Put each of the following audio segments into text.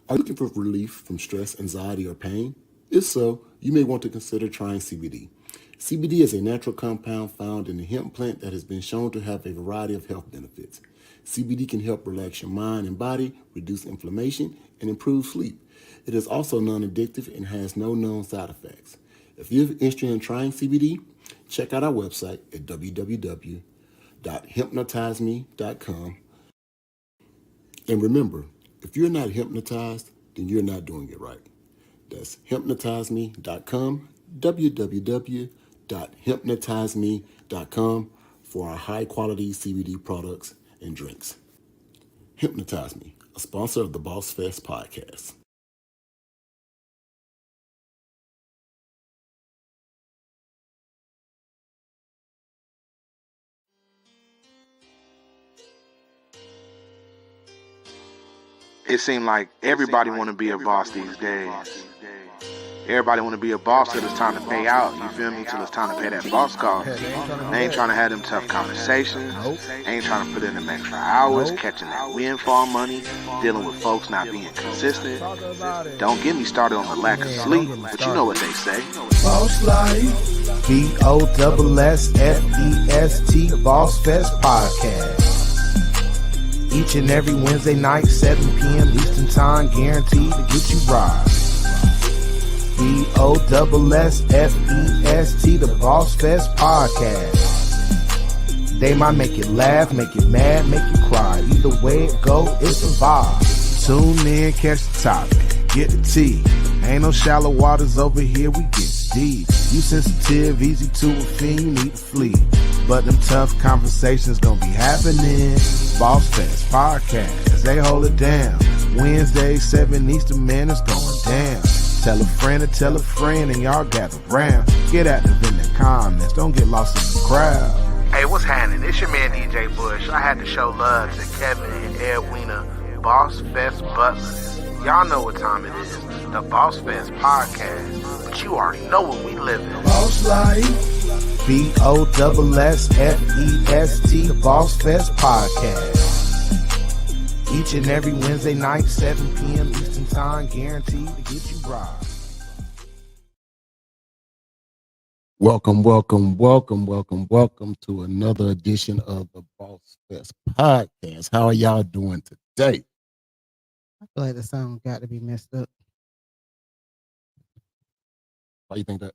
Are you looking for relief from stress, anxiety, or pain? If so, you may want to consider trying CBD. CBD is a natural compound found in the hemp plant that has been shown to have a variety of health benefits. CBD can help relax your mind and body, reduce inflammation, and improve sleep. It is also non addictive and has no known side effects. If you're interested in trying CBD, check out our website at www.hypnotize.me.com. And remember, if you're not hypnotized, then you're not doing it right. That's hypnotize.me.com, www.hypnotize.me.com for our high quality CBD products and drinks. Hypnotize Me, a sponsor of the Bossfest podcast. It seemed like everybody want to be a boss these days. Everybody want to be a boss till it's time to pay out, you feel me? Till it's time to pay that boss cost. They ain't trying to have them tough conversations. They ain't trying to put in them extra hours, catching that windfall money, dealing with folks not being consistent. Don't get me started on the lack of sleep, but you know what they say. Boss Life, BOSSFEST Boss Fest Podcast. Each and every Wednesday night, 7 p.m. Eastern Time, guaranteed to get you right. BOSSFEST, the Boss Fest Podcast. They might make you laugh, make you mad, make you cry. Either way it go, it's a vibe. Tune in, catch the topic, get the tea. Ain't no shallow waters over here, we get deep. You sensitive, easy to offend, you need to flee. But them tough conversations gonna be happening. Boss Fest Podcast, they hold it down. Wednesday, 7 Eastern, man, it's going down. Tell a friend to tell a friend, and y'all gather round. Get active in the comments, don't get lost in the crowd. Hey, what's happening? It's your man DJ Bush. I had to show love to Kevin and Edwina, Boss Fest Butlers. Y'all know what time it is. The Boss Fest Podcast. But you already know what we live in. Boss Life, BOSSFEST, the Boss Fest Podcast. Each and every Wednesday night, 7 p.m. Eastern Time, guaranteed to get you right. Welcome to another edition of the Boss Fest podcast. How are y'all doing today? I feel like the sound got to be messed up. Why you think that?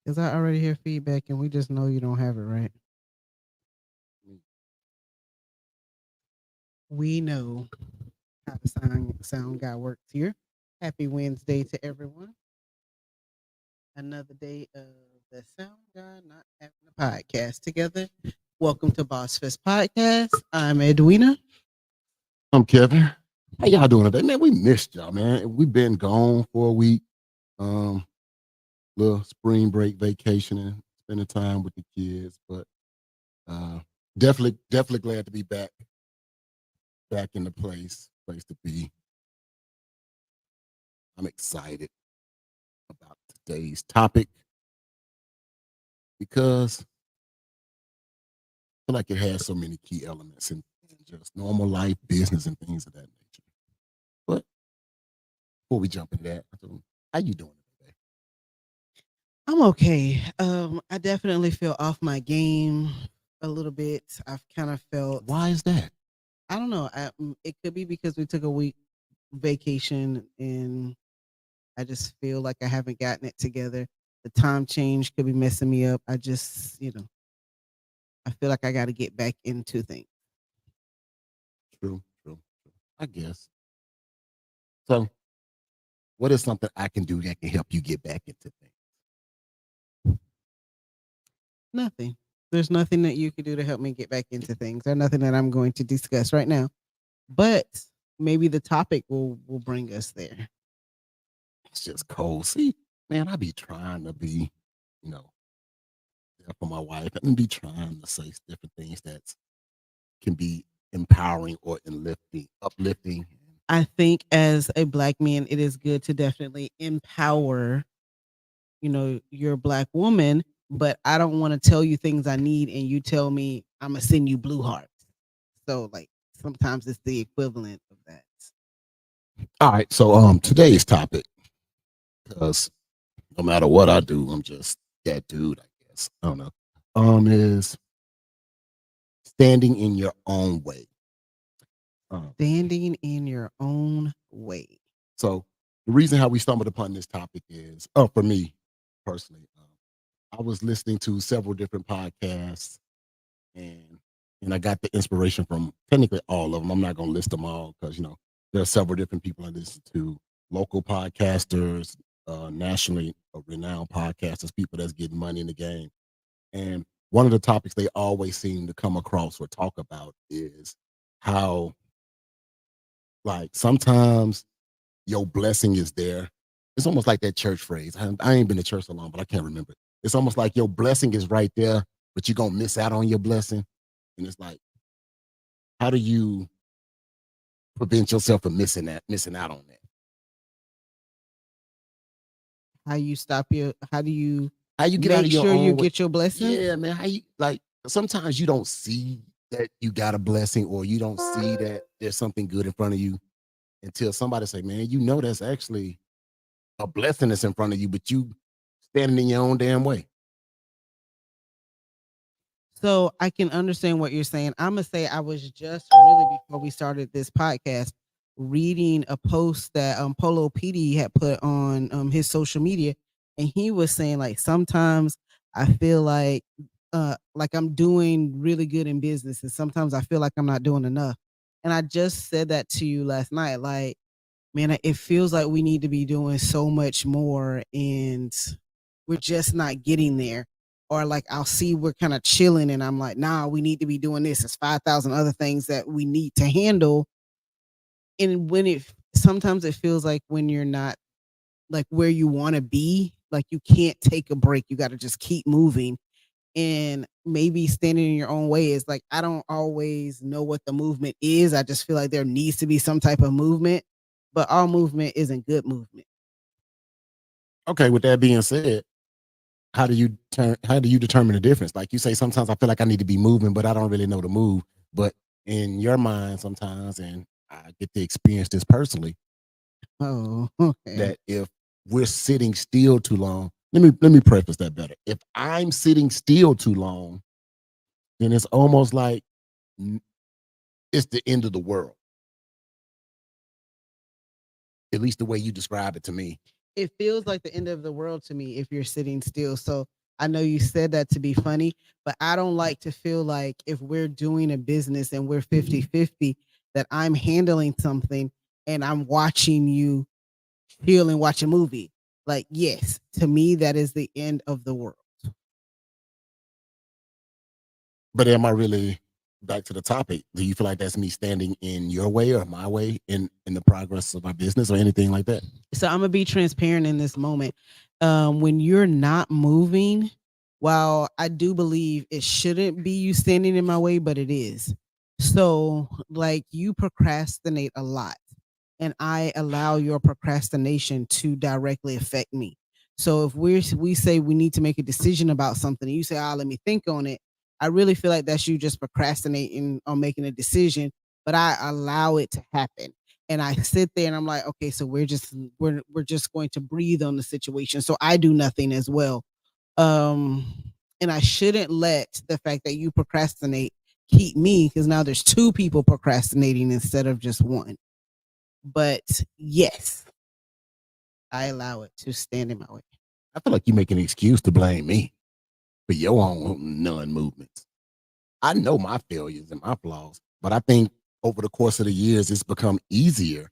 Because I already hear feedback and we just know you don't have it right. We know how the sound guy works here. Happy Wednesday to everyone. Another day of the sound guy not having a podcast together. Welcome to Boss Fest Podcast. I'm Edwina. I'm Kevin. How y'all doing today? Man, we missed y'all, man. We've been gone for a week. Little spring break vacationing, spending time with the kids, but definitely glad to be back in the place to be. I'm excited about today's topic because I feel like it has so many key elements in just normal life, business, and things of that nature. But before we jump into that, how you doing today? I'm okay. I definitely feel off my game a little bit. I've kind of felt. Why is that? I don't know. It could be because we took a week vacation and I just feel like I haven't gotten it together. The time change could be messing me up. I just, I feel like I got to get back into things. True. I guess. So, what is something I can do that can help you get back into things? Nothing. There's nothing that you could do to help me get back into things. There's nothing that I'm going to discuss right now. But maybe the topic will bring us there. It's just cold. See, man, I be trying to be, there for my wife and be trying to say different things that can be empowering or uplifting. I think as a Black man, it is good to definitely empower, your Black woman, but I don't want to tell you things I need and you tell me I'm going to send you blue hearts. So like sometimes it's the equivalent of that. All right. So today's topic, because no matter what I do, I'm just that dude, I guess. I don't know. Is standing in your own way. Um, Standing in your own way. so the reason how we stumbled upon this topic is, for me personally, I was listening to several different podcasts, and I got the inspiration from technically all of them. I'm not going to list them all because there are several different people I listen to, local podcasters, nationally renowned podcasters, people that's getting money in the game. And one of the topics they always seem to come across or talk about is how, like, sometimes your blessing is there. It's almost like that church phrase. I ain't been to church so long, but I can't remember it. It's almost like your blessing is right there, but you're going to miss out on your blessing. And it's like, how do you prevent yourself from missing out on that? How do you How you get out make of your sure you own way? get your blessing? Yeah, man. How you, like, sometimes you don't see that you got a blessing, or you don't see that there's something good in front of you until somebody say, man, that's actually a blessing that's in front of you, but you standing in your own damn way. So I can understand what you're saying. I'm gonna say I was just really before we started this podcast reading a post that Polo PD had put on his social media, and he was saying like sometimes I feel like I'm doing really good in business, and sometimes I feel like I'm not doing enough. And I just said that to you last night, like man, it feels like we need to be doing so much more and we're just not getting there. Or like I'll see we're kind of chilling and I'm like, nah, we need to be doing this. There's 5,000 other things that we need to handle. And when sometimes it feels like when you're not like where you want to be, like you can't take a break. You got to just keep moving. And maybe standing in your own way is like, I don't always know what the movement is. I just feel like there needs to be some type of movement, but all movement isn't good movement. Okay, with that being said, how do you determine the difference? Like you say, sometimes I feel like I need to be moving, but I don't really know the move. But in your mind sometimes, and I get to experience this personally, Oh, okay. that if we're sitting still too long, let me preface that better. If I'm sitting still too long, then it's almost like it's the end of the world. At least the way you describe it to me. It feels like the end of the world to me if you're sitting still. So I know you said that to be funny, but I don't like to feel like if we're doing a business and we're 50-50, that I'm handling something and I'm watching you chill and watch a movie. Like, yes, to me, that is the end of the world. But am I really, back to the topic? Do you feel like that's me standing in your way or my way in the progress of my business or anything like that? So I'm gonna be transparent in this moment. When you're not moving, while I do believe it shouldn't be you standing in my way, but it is. So like you procrastinate a lot, and I allow your procrastination to directly affect me. So if we say we need to make a decision about something, and you say, "Ah, let me think on it," I really feel like that's you just procrastinating on making a decision, but I allow it to happen and I sit there and I'm like, okay, so we're just going to breathe on the situation. So I do nothing as well. Um, and I shouldn't let the fact that you procrastinate keep me because now there's two people procrastinating instead of just one. But yes, I allow it to stand in my way. I feel like you make an excuse to blame me for your own non-movements. I know my failures and my flaws, but I think over the course of the years, it's become easier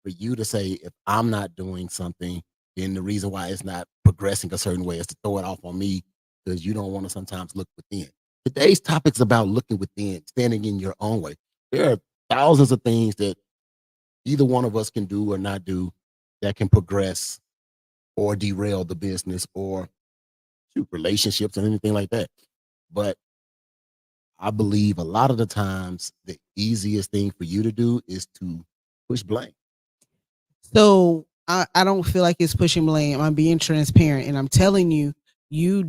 for you to say, if I'm not doing something, then the reason why it's not progressing a certain way is to throw it off on me because you don't want to sometimes look within. Today's topic's about looking within, standing in your own way. There are thousands of things that either one of us can do or not do that can progress or derail the business or relationships and anything like that. But I believe a lot of the times the easiest thing for you to do is to push blame. So I don't feel like it's pushing blame. I'm being transparent and I'm telling you, you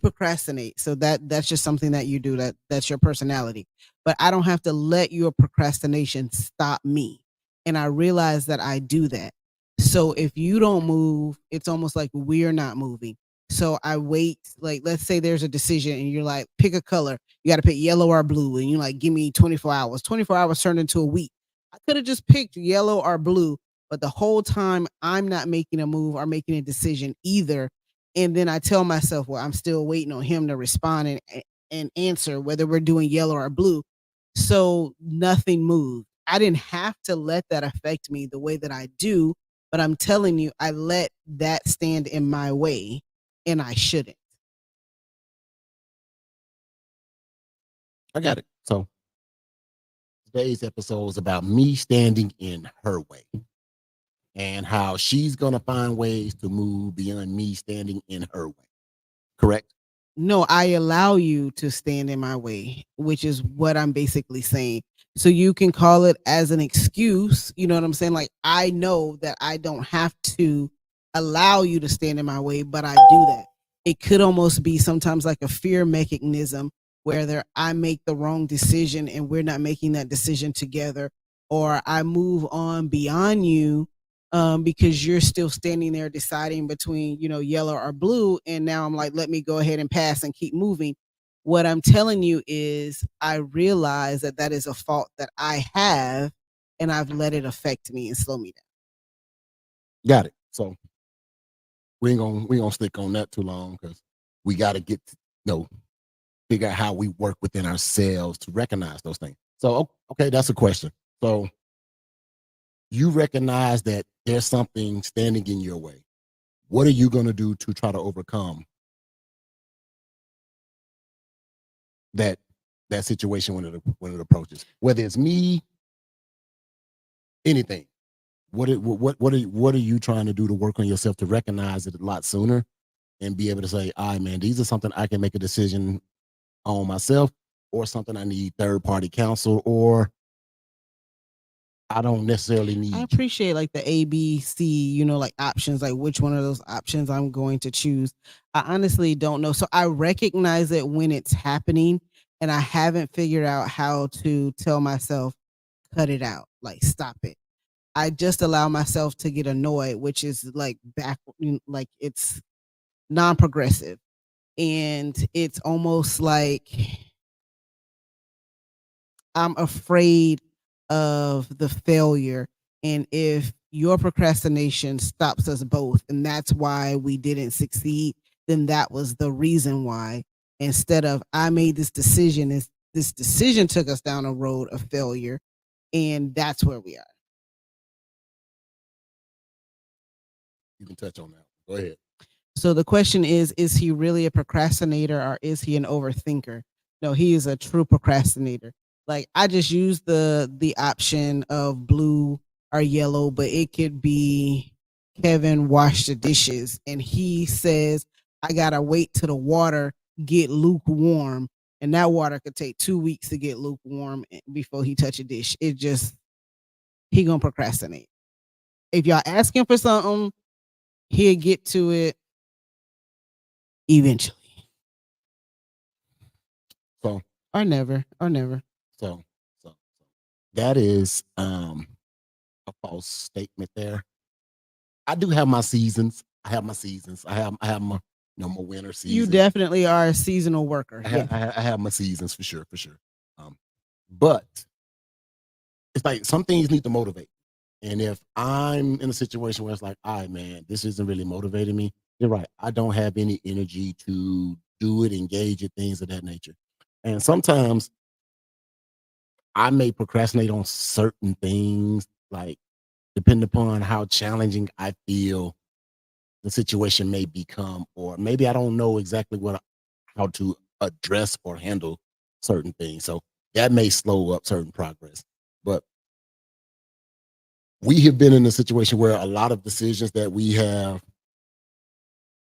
procrastinate. So that's just something that you do. That's your personality. But I don't have to let your procrastination stop me. And I realize that I do that. So if you don't move, it's almost like we're not moving. So I wait, like, let's say there's a decision and you're like, pick a color. You got to pick yellow or blue. And you're like, give me 24 hours. 24 hours turned into a week. I could have just picked yellow or blue, but the whole time I'm not making a move or making a decision either. And then I tell myself, well, I'm still waiting on him to respond and answer whether we're doing yellow or blue. So nothing moved. I didn't have to let that affect me the way that I do, but I'm telling you, I let that stand in my way and I shouldn't. I got it. So today's episode is about me standing in her way and how she's going to find ways to move beyond me standing in her way. Correct? No, I allow you to stand in my way, which is what I'm basically saying. So you can call it as an excuse. You know what I'm saying? Like, I know that I don't have to allow you to stand in my way, but I do that. It could almost be sometimes like a fear mechanism where I make the wrong decision and we're not making that decision together, or I move on beyond you because you're still standing there deciding between, yellow or blue. And now I'm like, let me go ahead and pass and keep moving. What I'm telling you is I realize that that is a fault that I have, and I've let it affect me and slow me down. Got it. So we ain't gonna stick on that too long because we got to get figure out how we work within ourselves to recognize those things. So okay, that's a question. So you recognize that there's something standing in your way. What are you going to do to try to overcome that situation when it approaches? Whether it's me, anything. What are you trying to do to work on yourself to recognize it a lot sooner and be able to say, all right, man, these are something I can make a decision on myself, or something I need third party counsel, or I don't necessarily need. I appreciate like the A, B, C, like options, like which one of those options I'm going to choose. I honestly don't know. So I recognize it when it's happening, and I haven't figured out how to tell myself, cut it out, like stop it. I just allow myself to get annoyed, which is like like it's non-progressive. And it's almost like I'm afraid of the failure. And if your procrastination stops us both, and that's why we didn't succeed, then that was the reason why. Instead of I made this decision, this decision took us down a road of failure, and that's where we are. You can touch on that. Go ahead. So the question is he really a procrastinator or is he an overthinker? No, he is a true procrastinator. Like I just use the option of blue or yellow, but it could be Kevin washed the dishes and he says, I gotta wait till the water get lukewarm. And that water could take 2 weeks to get lukewarm before he touch a dish. He gonna procrastinate. If y'all ask him for something, he'll get to it eventually. So or never. So that is a false statement there. I do have my seasons. I have my my my winter season. You definitely are a seasonal worker. I have my seasons for sure. But it's like some things need to motivate. And if I'm in a situation where it's like, all right, man, this isn't really motivating me, you're right. I don't have any energy to do it, engage in things of that nature. And sometimes I may procrastinate on certain things, like depending upon how challenging I feel the situation may become, or maybe I don't know exactly how to address or handle certain things. So that may slow up certain progress. But we have been in a situation where a lot of decisions that we have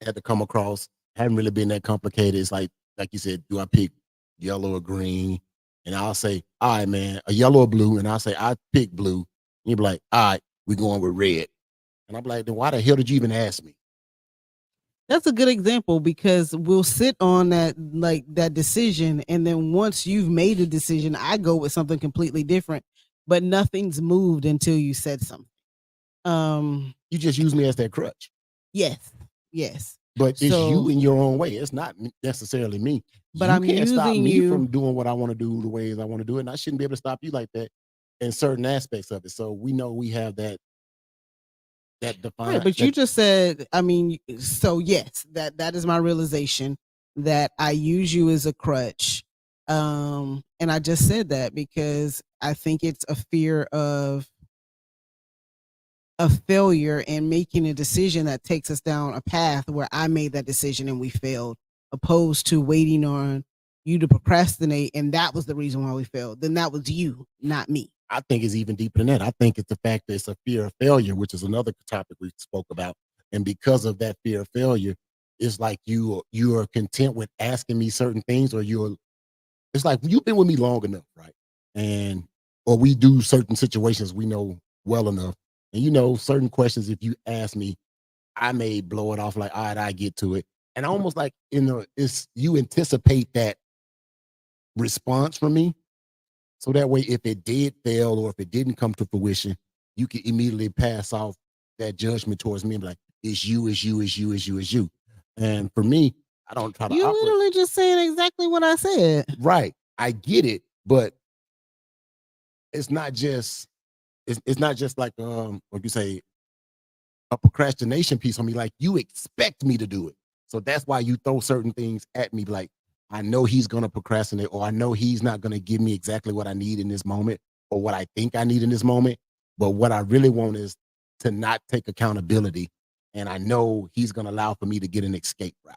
had to come across haven't really been that complicated. It's like you said, do I pick yellow or green? And I'll say, all right, man, a yellow or blue. And I'll say, I pick blue. And you'll be like, all right, we're going with red. And I'm like, then why the hell did you even ask me? That's a good example because we'll sit on that decision, and then once you've made a decision, I go with something completely different but nothing's moved until you said something. You just use me as that crutch. Yes, yes. But it's So- you in your own way. It's not necessarily me. But you I'm can't stop using me you- from doing what I want to do the ways I want to do it, and I shouldn't be able to stop you like that in certain aspects of it. So we know we have that defined. Right, but you just said, I mean, so yes, that is my realization that I use you as a crutch. And I just said that because I think it's a fear of failure and making a decision that takes us down a path where I made that decision and we failed, opposed to waiting on you to procrastinate and that was the reason why we failed. Then that was you, not me. I think it's even deeper than that. I think it's the fact that it's a fear of failure, which is another topic we spoke about. And because of that fear of failure, it's like you are content with asking me certain things, or it's like you've been with me long enough, right? Or we do certain situations we know well enough. And certain questions, if you ask me, I may blow it off like, all right, I get to it. And almost like, it's you anticipate that response from me. So that way, if it did fail or if it didn't come to fruition, you can immediately pass off that judgment towards me and be like, it's you, it's you, it's you, it's you, it's you. And for me, I don't try to You operate. literally just saying exactly what I said. Right. I get it, but it's not just like what you say, a procrastination piece on me. Like, you expect me to do it. So that's why you throw certain things at me, like, I know he's gonna procrastinate, or I know he's not gonna give me exactly what I need in this moment, or what I think I need in this moment. But what I really want is to not take accountability. And I know he's gonna allow for me to get an escape route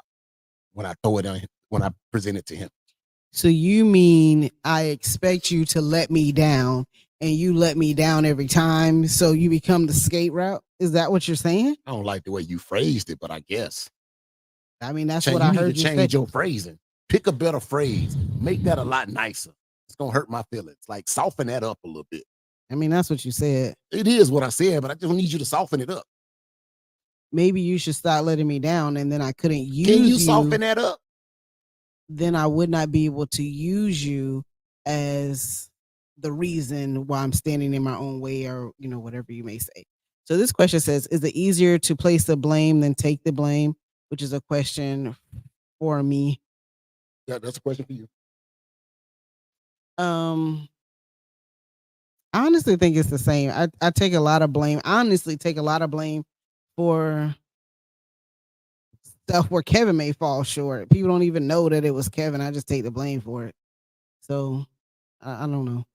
when I throw it on him, when I present it to him. So you mean I expect you to let me down and you let me down every time, so you become the skate route? Is that what you're saying? I don't like the way you phrased it, but I guess. I mean, that's what I heard need to you say. change your phrasing. Pick a better phrase. Make that a lot nicer. It's gonna hurt my feelings. Like, soften that up a little bit. I mean, that's what you said. It is what I said, but I just need you to soften it up. Maybe you should start letting me down, and then I couldn't use Can you soften that up? Then I would not be able to use you as the reason why I'm standing in my own way, or whatever you may say. So this question says, is it easier to place the blame than take the blame? Which is a question for me. Yeah, that's a question for you. I honestly think it's the same. I take a lot of blame. I honestly take a lot of blame for stuff where Kevin may fall short. People don't even know that it was Kevin. I just take the blame for it. So I don't know.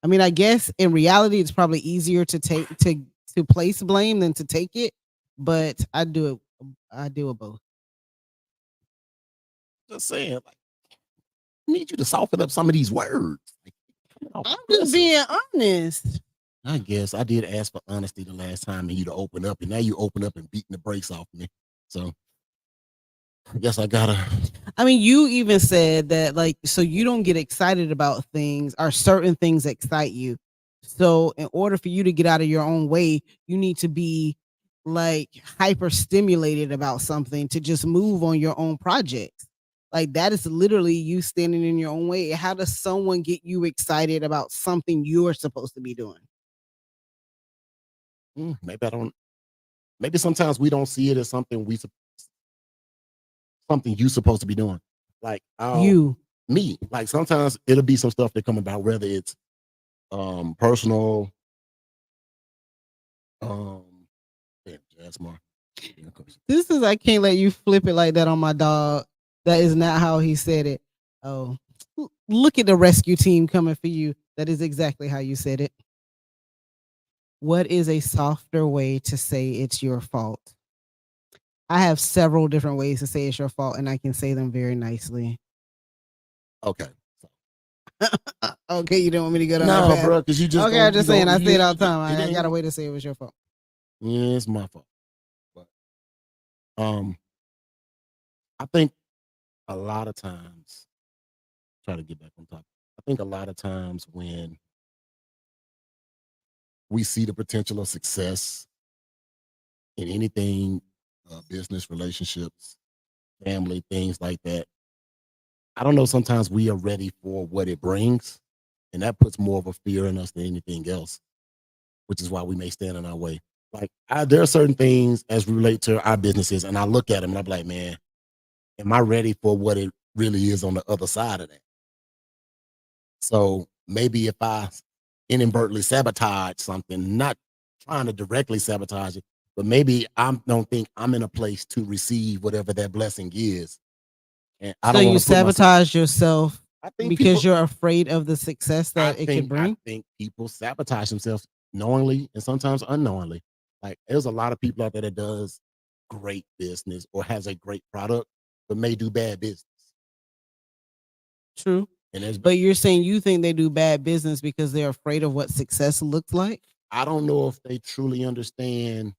I mean, I guess in reality, it's probably easier to take to place blame than to take it. But I do it both. Just saying, like, I need you to soften up some of these words. Like, I'm just being honest. I guess I did ask for honesty the last time and you to open up, and now you open up and beating the brakes off me. So I guess I gotta. I mean, you even said that, like, so you don't get excited about things, or certain things excite you. So in order for you to get out of your own way, you need to be like hyper stimulated about something to just move on your own projects. Like, that is literally you standing in your own way. How does someone get you excited about something you're supposed to be doing? Maybe I don't. Maybe sometimes we don't see it as something you're supposed to be doing. Like, me. Like, sometimes it'll be some stuff that come about, whether it's personal. Jasmine. This is, I can't let you flip it like that on my dog. That is not how he said it. Oh, look at the rescue team coming for you. That is exactly how you said it. What is a softer way to say it's your fault? I have several different ways to say it's your fault, and I can say them very nicely. Okay. Okay, you don't want me to go down that path? No, bro, because you just okay. I'm just saying. I say it all the time. I got a way to say it was your fault. Yeah, it's my fault. But I think a lot of times, try to get back on top. I think a lot of times when we see the potential of success in anything, business, relationships, family, things like that, I don't know, sometimes we are ready for what it brings. And that puts more of a fear in us than anything else, which is why we may stand in our way. Like there are certain things as we relate to our businesses, and I look at them and I'm like, man, am I ready for what it really is on the other side of that? So maybe if I inadvertently sabotage something, not trying to directly sabotage it, but maybe I don't think I'm in a place to receive whatever that blessing is. And I So don't you want to put myself. sabotage yourself I think because people. you're afraid of the success that it can I bring. think people sabotage themselves knowingly and sometimes unknowingly. Like there's a lot of people out there that does great business or has a great product, but may do bad business. True. And there's But you're saying you think they do bad business because they're afraid of what success looks like? I don't know if they truly understand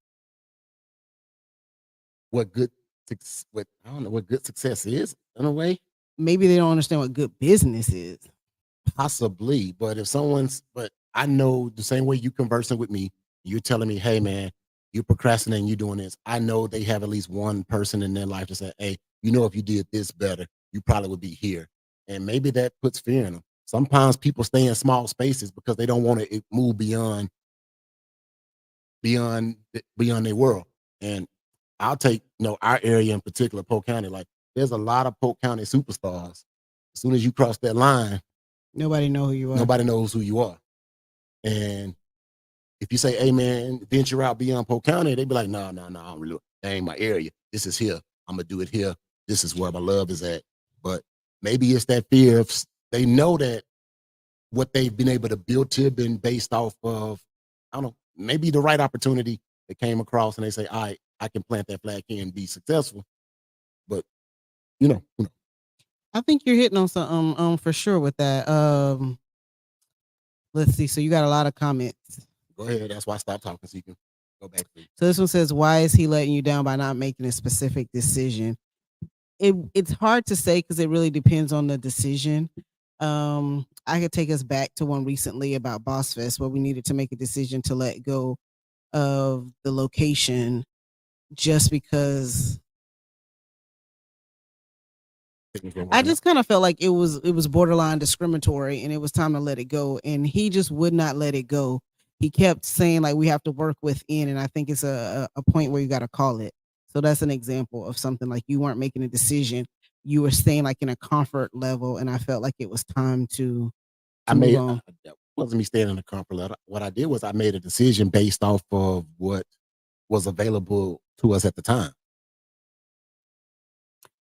what what I don't know what good success is in a way. Maybe they don't understand what good business is. Possibly, but but I know the same way you conversing with me, you're telling me, hey man, you're procrastinating, you doing this. I know they have at least one person in their life to say, hey, if you did this better, you probably would be here. And maybe that puts fear in them. Sometimes people stay in small spaces because they don't want to move beyond their world. And I'll take our area in particular, Polk County. Like there's a lot of Polk County superstars. As soon as you cross that line, Nobody know who you are. nobody knows who you are. And if you say, hey man, venture out beyond Polk County, they be like, no, I don't really, that ain't my area. This is here. I'm gonna do it here. This is where my love is at. But maybe it's that fear of they know that what they've been able to build to been based off of, I don't know, maybe the right opportunity that came across and they say, all right, I can plant that flag here and be successful. But you know. I think you're hitting on something for sure with that. Let's see. So you got a lot of comments. Go ahead. That's why I stopped talking so you can go back to it. So this one says, why is he letting you down by not making a specific decision? It's hard to say because it really depends on the decision. I could take us back to one recently about Bossfest where we needed to make a decision to let go of the location just because I just kind of felt like it was borderline discriminatory and it was time to let it go. And he just would not let it go. He kept saying like we have to work within, and I think it's a point where you got to call it. So that's an example of something like you weren't making a decision. You were staying like in a comfort level, and I felt like it was time to move on. That wasn't me staying in the comfort level. What I did was I made a decision based off of what was available to us at the time.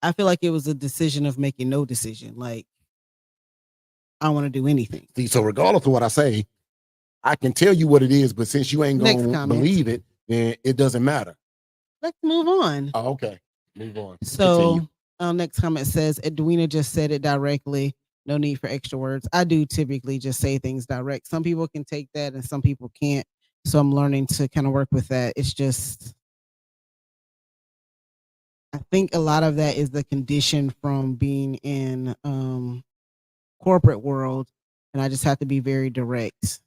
I feel like it was a decision of making no decision. Like I don't want to do anything. See, so regardless of what I say, I can tell you what it is, but since you ain't Next gonna comment. believe it, then it doesn't matter. Let's move on. Oh, okay. Move on. So next comment says, Edwina just said it directly. No need for extra words. I do typically just say things direct. Some people can take that and some people can't. So I'm learning to kind of work with that. It's just, I think a lot of that is the condition from being in corporate world. And I just have to be very direct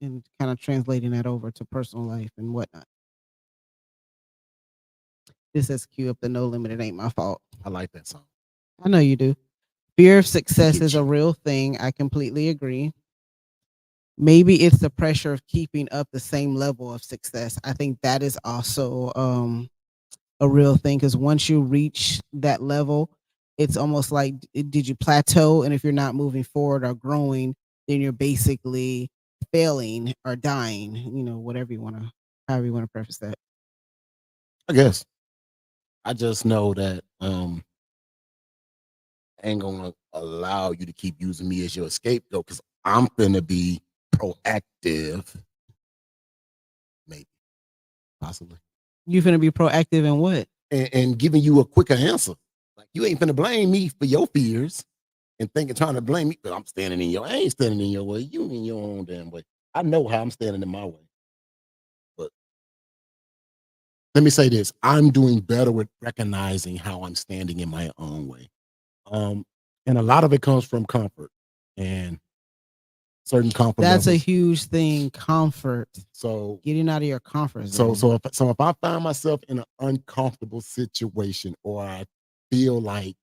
and kind of translating that over to personal life and whatnot. This says cue up the No Limit. It ain't my fault. I like that song. I know you do. Fear of success is a real thing. I completely agree. Maybe it's the pressure of keeping up the same level of success. I think that is also a real thing because once you reach that level, it's almost like did you plateau? And if you're not moving forward or growing, then you're basically failing or dying. Whatever you want to, however you want to preface that. I guess. I just know that I ain't gonna allow you to keep using me as your scapegoat because I'm gonna be proactive. Maybe. Possibly. You finna be proactive in what? And giving you a quicker answer. Like you ain't finna blame me for your fears and trying to blame me because I ain't standing in your way. You in your own damn way. I know how I'm standing in my way. But let me say this. I'm doing better with recognizing how I'm standing in my own way. And a lot of it comes from comfort and certain comfort That's levels. a huge thing, comfort. So getting out of your comfort zone. So if I find myself in an uncomfortable situation or I feel like,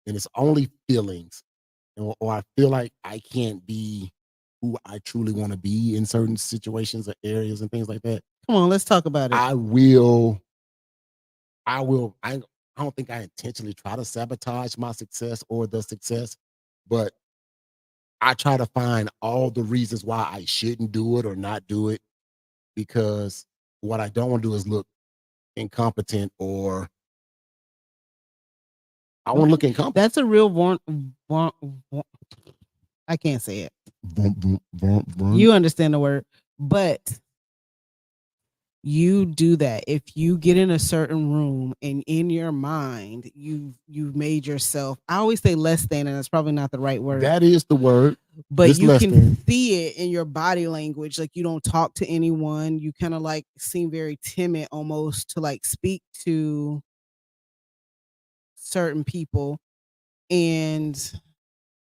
and it's only feelings, or I feel like I can't be who I truly want to be in certain situations or areas and things like that, Come on, let's talk about it. I will. I don't think I intentionally try to sabotage my success or the success, but I try to find all the reasons why I shouldn't do it or not do it, because what I don't want to do is look incompetent, or I want to look incompetent. That's a real I can't say it. You understand the word, but you do that if you get in a certain room and in your mind you've made yourself, I always say less than, and that's probably not the right word. That is the word. But It's you less can than. see it in your body language. Like, you don't talk to anyone. You kind of like seem very timid almost to like speak to certain people. And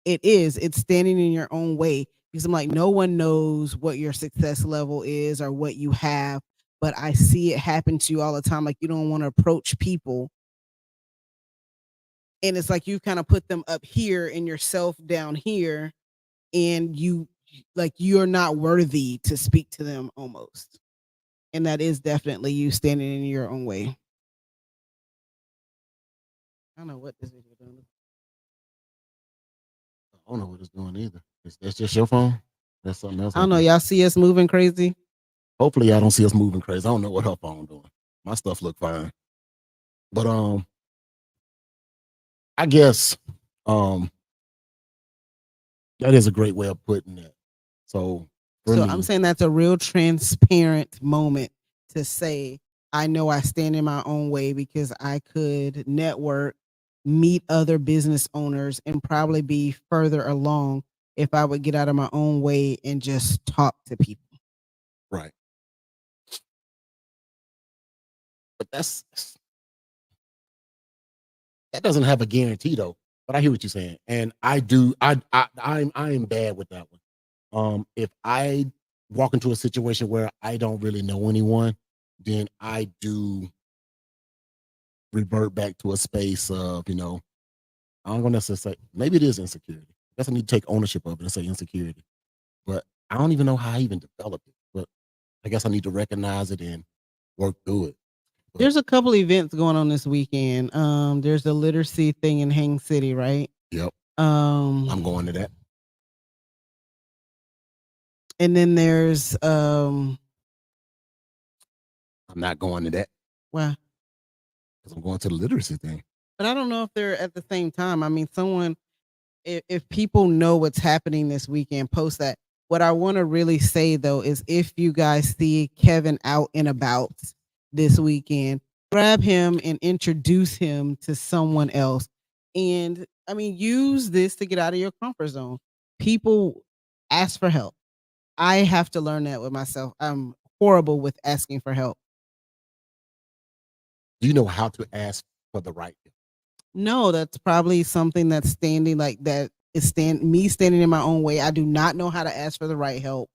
it's standing in your own way, because I'm like, no one knows what your success level is or what you have, but I see it happen to you all the time. Like, you don't want to approach people, and it's like you kind of put them up here and yourself down here, and you're not worthy to speak to them almost. And that is definitely you standing in your own way. I don't know what this video doing. I don't know what it's doing either. That's just your phone. That's something else. I don't know. Y'all see us moving crazy? Hopefully, y'all don't see us moving crazy. I don't know what her phone doing. My stuff look fine, but I guess that is a great way of putting it. So I'm saying that's a real transparent moment to say, I know I stand in my own way, because I could network, meet other business owners, and probably be further along if I would get out of my own way and just talk to people. right. But that doesn't have a guarantee though. But I hear what you're saying, and I do. I am bad with that one. If I walk into a situation where I don't really know anyone, then I do revert back to a space of, I'm gonna say maybe it is insecurity. I guess I need to take ownership of it and say insecurity. But I don't even know how I even developed it. But I guess I need to recognize it and work through it. But There's a couple events going on this weekend. There's a literacy thing in Hang City, right? yep, I'm going to that. And then there's I'm not going to that well, because I'm going to the literacy thing. but I don't know if they're at the same time. I mean, if people know what's happening this weekend, post that. What I want to really say though is, if you guys see Kevin out and about this weekend, grab him and introduce him to someone else. And I mean, use this to get out of your comfort zone. People ask for help. I have to learn that with myself. I'm horrible with asking for help. Do you know how to ask for the right help? No, that's probably something that's standing like that is me standing in my own way. I do not know how to ask for the right help.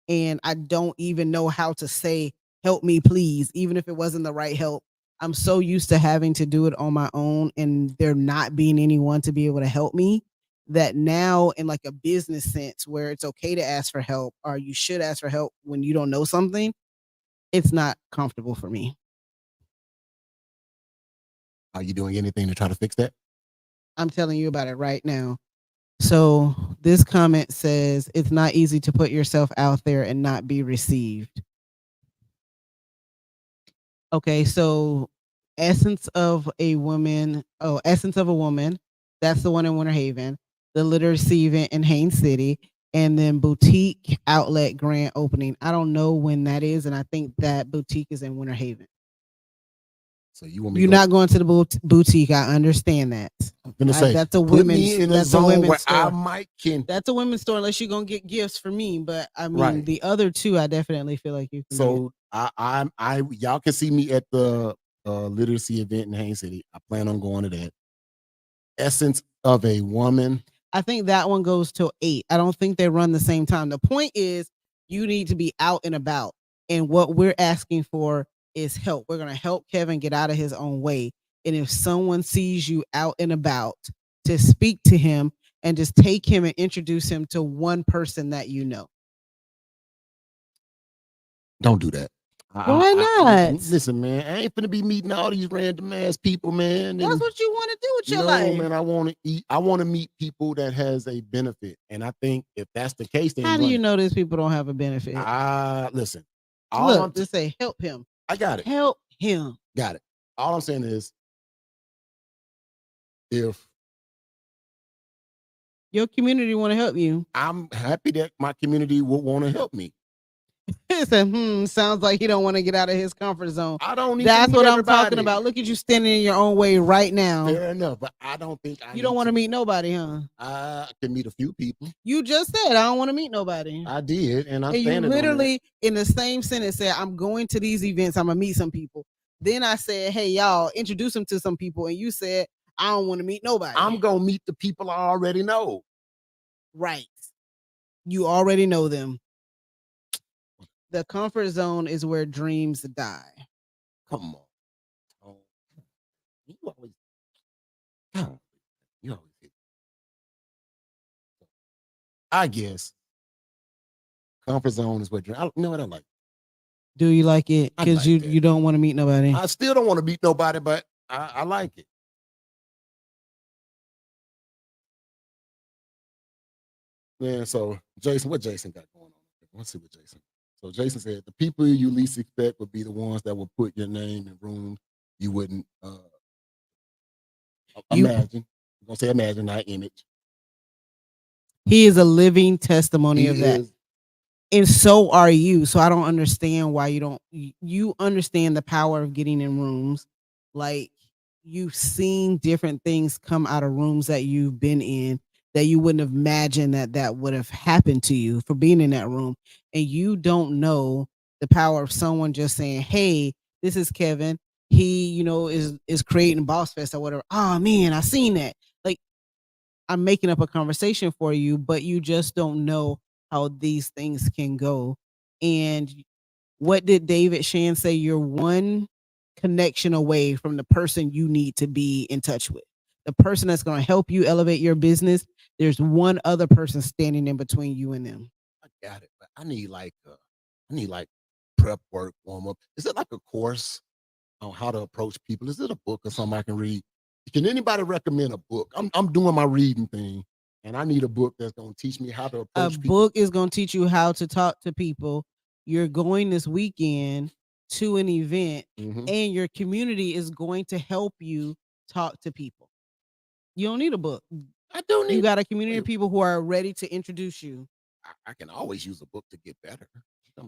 And I don't even know how to say, help me, please, even if it wasn't the right help. I'm so used to having to do it on my own and there not being anyone to be able to help me, that now, in like a business sense where it's okay to ask for help, or you should ask for help when you don't know something, it's not comfortable for me. Are you doing anything to try to fix that? I'm telling you about it right now. So this comment says, it's not easy to put yourself out there and not be received. Okay, so Essence of a Woman. Oh, Essence of a Woman. That's the one in Winter Haven. The literacy event in Haines City. And then Boutique Outlet Grand Opening. I don't know when that is, and I think that boutique is in Winter Haven. So you want me? You're not going to the boutique. I understand that. I'm gonna say that's a put women's. me in a That's a zone women's where store. I might can. That's a women's store, unless you're gonna get gifts for me. But I mean, Right. the other two, I definitely feel like you can. So I y'all can see me at the literacy event in Haines City. I plan on going to that. Essence of a Woman. I think that one goes till 8. I don't think they run the same time. The point is, you need to be out and about. And what we're asking for is help. We're going to help Kevin get out of his own way. And if someone sees you out and about, to speak to him and just take him and introduce him to one person that you know? Don't do that. Why not? Listen, man, I ain't finna be meeting all these random ass people, man. That's what you want to do with your No, life. man, I want to eat. I want to meet people that has a benefit, and I think if that's the case, then How do you know these people don't have a benefit? Listen. Look, just say help him. I got it. Help him. Got it. All I'm saying is, if your community want to help you, I'm happy that my community will want to help me. It said, sounds like he don't want to get out of his comfort zone. I don't need That's to meet what everybody. I'm talking about. Look at you standing in your own way right now. Fair enough, but I don't think you don't want to meet nobody, huh? I can meet a few people. You just said I don't want to meet nobody. I did, and you literally in the same sentence said I'm going to these events. I'm gonna meet some people. Then I said, hey y'all, introduce them to some people, and you said I don't want to meet nobody. I'm gonna meet the people I already know. Right. You already know them. The comfort zone is where dreams die. Come on. You always hit. I guess comfort zone is where dreams. You know what I like. Do you like it? Because you don't want to meet nobody. I still don't want to meet nobody, but I like it. Yeah, so Jason, what Jason got going on? Let's see what Jason. So Jason said the people you least expect would be the ones that will put your name in rooms you wouldn't imagine. I'm gonna say imagine, not image. He is a living testimony of that. And so are you. So I don't understand why you understand the power of getting in rooms. Like you've seen different things come out of rooms that you've been in that you wouldn't have imagined that would have happened to you for being in that room. And you don't know the power of someone just saying, hey, this is Kevin. He, is creating Bossfest or whatever. Oh man, I seen that. Like I'm making up a conversation for you, but you just don't know how these things can go. And what did David Shan say? You're one connection away from the person you need to be in touch with. The person that's going to help you elevate your business. There's one other person standing in between you and them. I got it, but I need like prep work, warm up. Is it like a course on how to approach people? Is it a book or something I can read? Can anybody recommend a book? I'm doing my reading thing, and I need a book that's going to teach me how to approach people. A book is going to teach you how to talk to people. You're going this weekend to an event, and your community is going to help you talk to people. You don't need a book. I do need. You got a community of people who are ready to introduce you. I can always use a book to get better.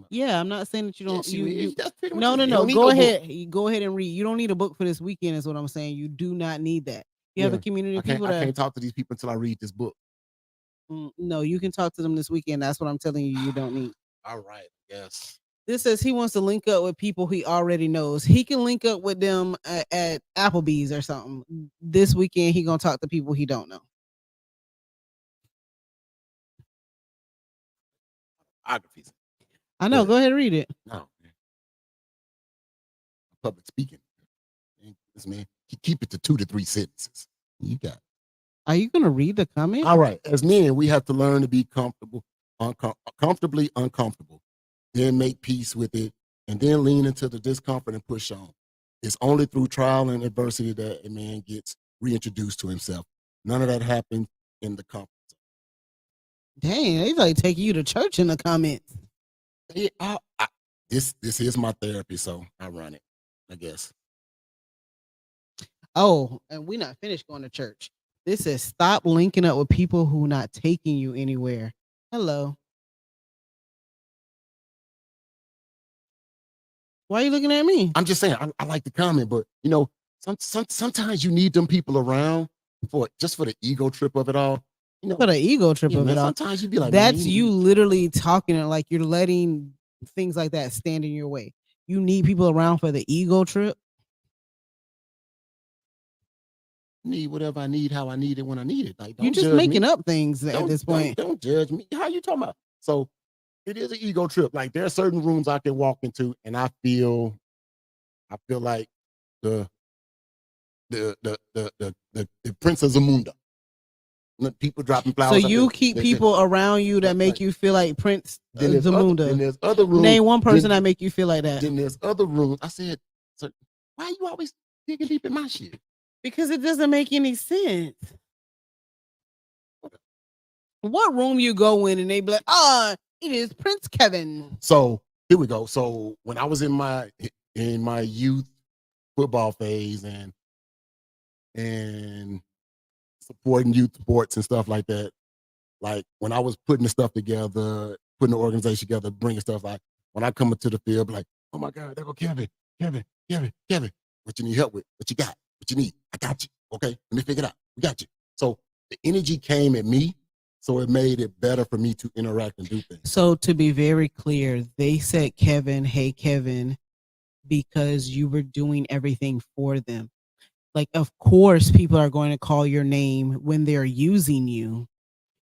Yeah, I'm not saying that you don't. Yes, no. Go ahead. Go ahead and read. You don't need a book for this weekend, is what I'm saying. You do not need that. You have a community of people. I can't talk to these people until I read this book. No, you can talk to them this weekend. That's what I'm telling you. You don't need. All right. Yes. This says he wants to link up with people he already knows. He can link up with them at Applebee's or something. This weekend, he gonna talk to people he don't know. Biographies. I know. Go ahead and read it. No. Public speaking. This man, keep it to 2 to 3 sentences. You got it. Are you gonna read the comment? All right. As men, we have to learn to be comfortably uncomfortable. Then make peace with it, and then lean into the discomfort and push on. It's only through trial and adversity that a man gets reintroduced to himself. None of that happened in the comfort zone. Dang, they like taking you to church in the comments. This is my therapy, so I run it, I guess. Oh, and we're not finished going to church. This says stop linking up with people who not taking you anywhere. Hello. Why are you looking at me? I'm just saying, I like the comment, but sometimes you need them people around for the ego trip of it all. For the ego trip of it all. Sometimes you be like, that's you literally talking like you're letting things like that stand in your way. You need people around for the ego trip. Need whatever I need, how I need it, when I need it. Like, you're just making up things at this point. Don't judge me. How you talking about? So it is an ego trip. Like there are certain rooms I can walk into, and I feel like the Prince of Zamunda. People dropping So flowers. you keep people around you that make you feel like Prince Then Zamunda. there's other rooms. Name one person that make you feel like that. Then there's other rooms. I said, so why you always digging deep in my shit? Because it doesn't make any sense. What room you go in and they be like, it is Prince Kevin. So here we go. So when I was in my youth football phase and supporting youth sports and stuff like that, like when I was putting the stuff together, putting the organization together, bringing stuff, like when I come into the field, like, oh my God, there go Kevin. What you need help with? What you got? What you need? I got you. Okay, let me figure it out. We got you. So the energy came at me, so it made it better for me to interact and do things. So to be very clear, they said Kevin, hey Kevin, because you were doing everything for them. Like, of course, people are going to call your name when they're using you.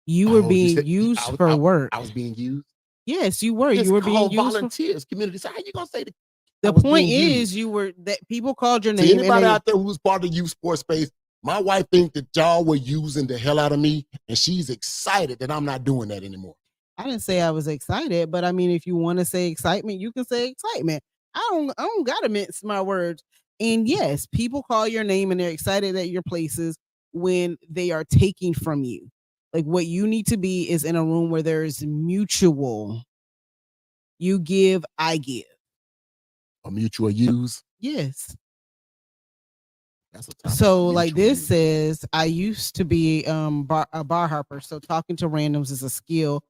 You were being used for work. I was being used. Yes, you were. It's you were being used volunteers, community. So how you gonna say that? The point is, you were that people called your name. To anybody out there who's part of the youth sports space, my wife thinks that y'all were using the hell out of me, and she's excited that I'm not doing that anymore. I didn't say I was excited, but I mean, if you want to say excitement, you can say excitement. I don't gotta mince my words. And yes, people call your name and they're excited at your places when they are taking from you. Like, what you need to be is in a room where there is mutual. You give, I give. A mutual use. Yes. That's a so like this use. Says, I used to be a bar hopper, so talking to randoms is a skill,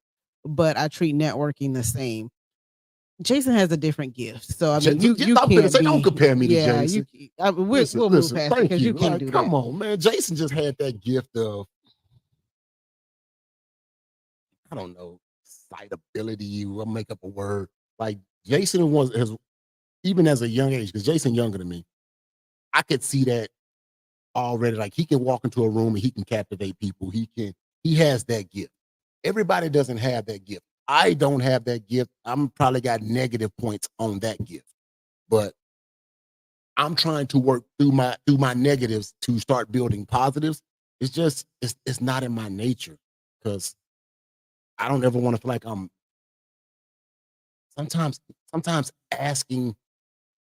but I treat networking the same. Jason has a different gift, so I mean, you can't say, don't compare me to Jason. We'll move past it because you can't do that. Come on, man. Jason just had that gift of, I don't know, sightability. I'll make up a word. Like Jason has, even as a young age, because Jason younger than me, I could see that already. Like, he can walk into a room and he can captivate people. He has that gift. Everybody doesn't have that gift. I don't have that gift. I'm probably got negative points on that gift, but I'm trying to work through my negatives to start building positives. It's just, it's not in my nature, because I don't ever want to feel like I'm sometimes asking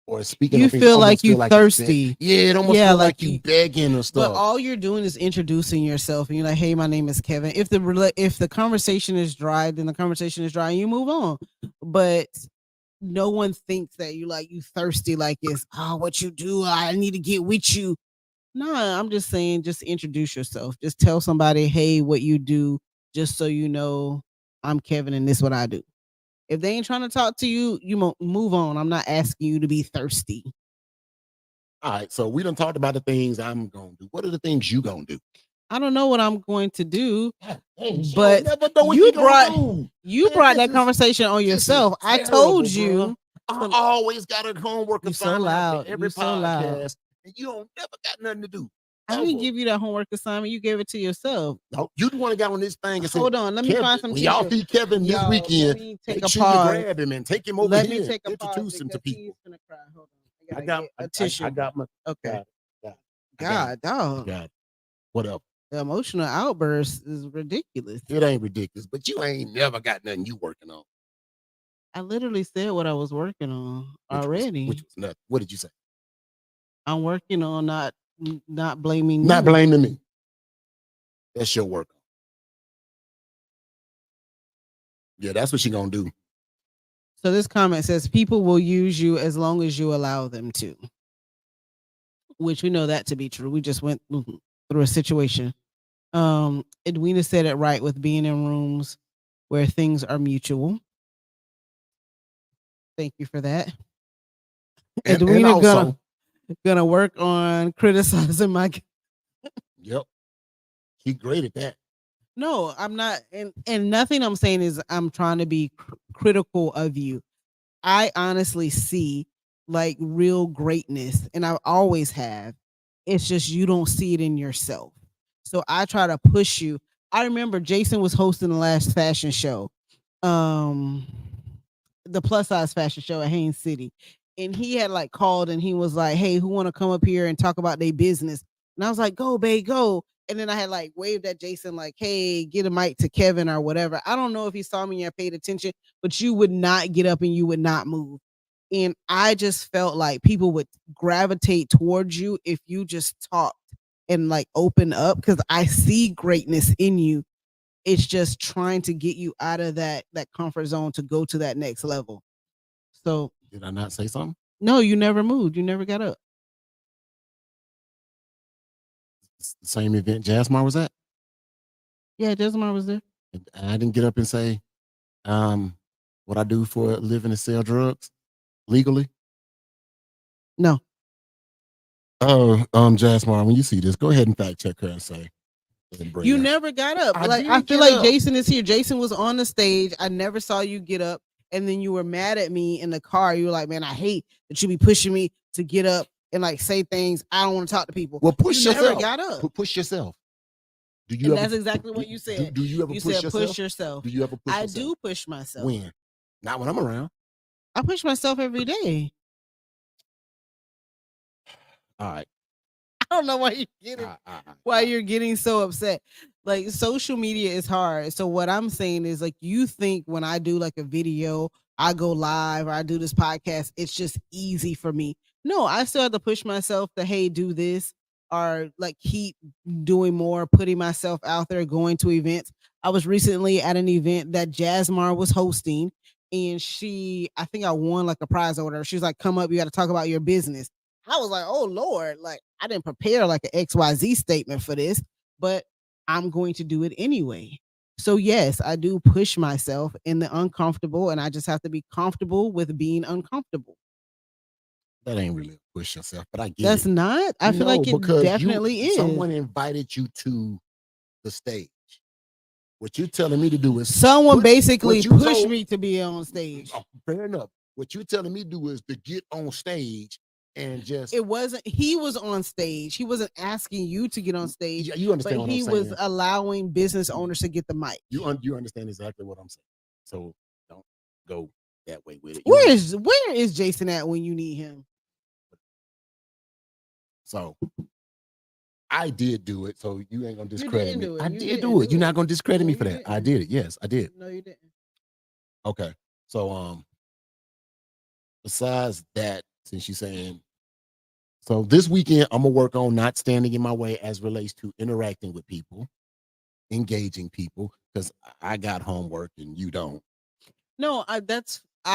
or speaking. You feel like you thirsty. Yeah, it almost feel like you begging or stuff. But all you're doing is introducing yourself, and you're like, "Hey, my name is Kevin." If the conversation is dry, then the conversation is dry, and you move on. But no one thinks that you thirsty, like it's what you do. I need to get with you. Nah, I'm just saying, just introduce yourself. Just tell somebody, "Hey, what you do," just so you know, I'm Kevin, and this is what I do. If they ain't trying to talk to you, you move on. I'm not asking you to be thirsty. All right, so we done talked about the things I'm going to do. What are the things you going to do? I don't know what I'm going to do, but you brought that conversation on yourself. I told you. I always got a homework assignment so loud. Every podcast, and you don't never got nothing to do. I didn't give you that homework assignment. You gave it to yourself. No, you the one that got on this thing and said, "Hold on, let me find some." Y'all see Kevin this weekend. Make sure you grab him and take him over let here. Me take a introduce him to people. He's gonna cry. Hold on. I got a tissue. I got my. Okay. God, dog. God. What up? The emotional outburst is ridiculous. It ain't ridiculous, but you ain't never got nothing you working on. I literally said what I was working on already. Which was nothing. What did you say? I'm working on not blaming you. Not blaming me. That's your work. Yeah, that's what she gonna do. So this comment says, people will use you as long as you allow them to. Which we know that to be true. We just went through a situation. Edwina said it right with being in rooms where things are mutual. Thank you for that. Edwina also gonna work on criticizing my. Yep, she's great at that. No, I'm not, and nothing I'm saying is I'm trying to be critical of you. I honestly see like real greatness, and I always have. It's just you don't see it in yourself. So I try to push you. I remember Jason was hosting the last fashion show, the plus size fashion show at Haines City. And he had like called and he was like, "Hey, who want to come up here and talk about their business?" And I was like, go, babe, go. And then I had like waved at Jason, like, hey, get a mic to Kevin or whatever. I don't know if he saw me and paid attention, but you would not get up and you would not move. And I just felt like people would gravitate towards you if you just talked and like open up, because I see greatness in you. It's just trying to get you out of that comfort zone to go to that next level. So Did I not say something? no, you never moved. You never got up. It's the same event Jasmine was at. Yeah, Jesmar was there. And I didn't get up and say, what I do for a living is sell drugs legally. No. Oh, Jasmine, when you see this, go ahead and fact check her and say. You never got up. I feel like Jason is here. Jason was on the stage. I never saw you get up. And then you were mad at me in the car. You were like, man, I hate that you be pushing me to get up and like say things. I don't want to talk to people. Well, push you yourself. Never got up. Push yourself. Do you? And that's exactly what you said. Do you ever you push said yourself? Push yourself. Do you ever push yourself? I do push myself. When? Not when I'm around. I push myself every day. All right. I don't know why you're getting so upset. Like, social media is hard. So what I'm saying is, like, you think when I do like a video, I go live or I do this podcast, it's just easy for me. No, I still have to push myself to, hey, do this, or like keep doing more, putting myself out there, going to events. I was recently at an event that Jasmar was hosting, and I think I won like a prize or whatever. She was like, come up, you got to talk about your business. I was like, oh Lord, like I didn't prepare like an XYZ statement for this, but I'm going to do it anyway. So yes, I do push myself in the uncomfortable, and I just have to be comfortable with being uncomfortable. That ain't really push yourself, but I get That's it. not. I feel like it definitely is. Someone invited you to the stage. What you're telling me to do is someone basically pushed me to be on stage. Fair enough. What you're telling me to do is to get on stage and just. It wasn't. He was on stage. He wasn't asking you to get on stage. You understand what I'm saying? He was allowing business owners to get the mic. You understand exactly what I'm saying. So don't go that way with it. Where is Jason at when you need him? So I did do it. So you ain't gonna discredit me. I did do it. You're not gonna discredit me for that. I did it. Yes, I did. No, you didn't. Okay. So besides that, since you're saying, so this weekend I'm gonna work on not standing in my way as relates to interacting with people, engaging people, because I got homework and you don't. No, I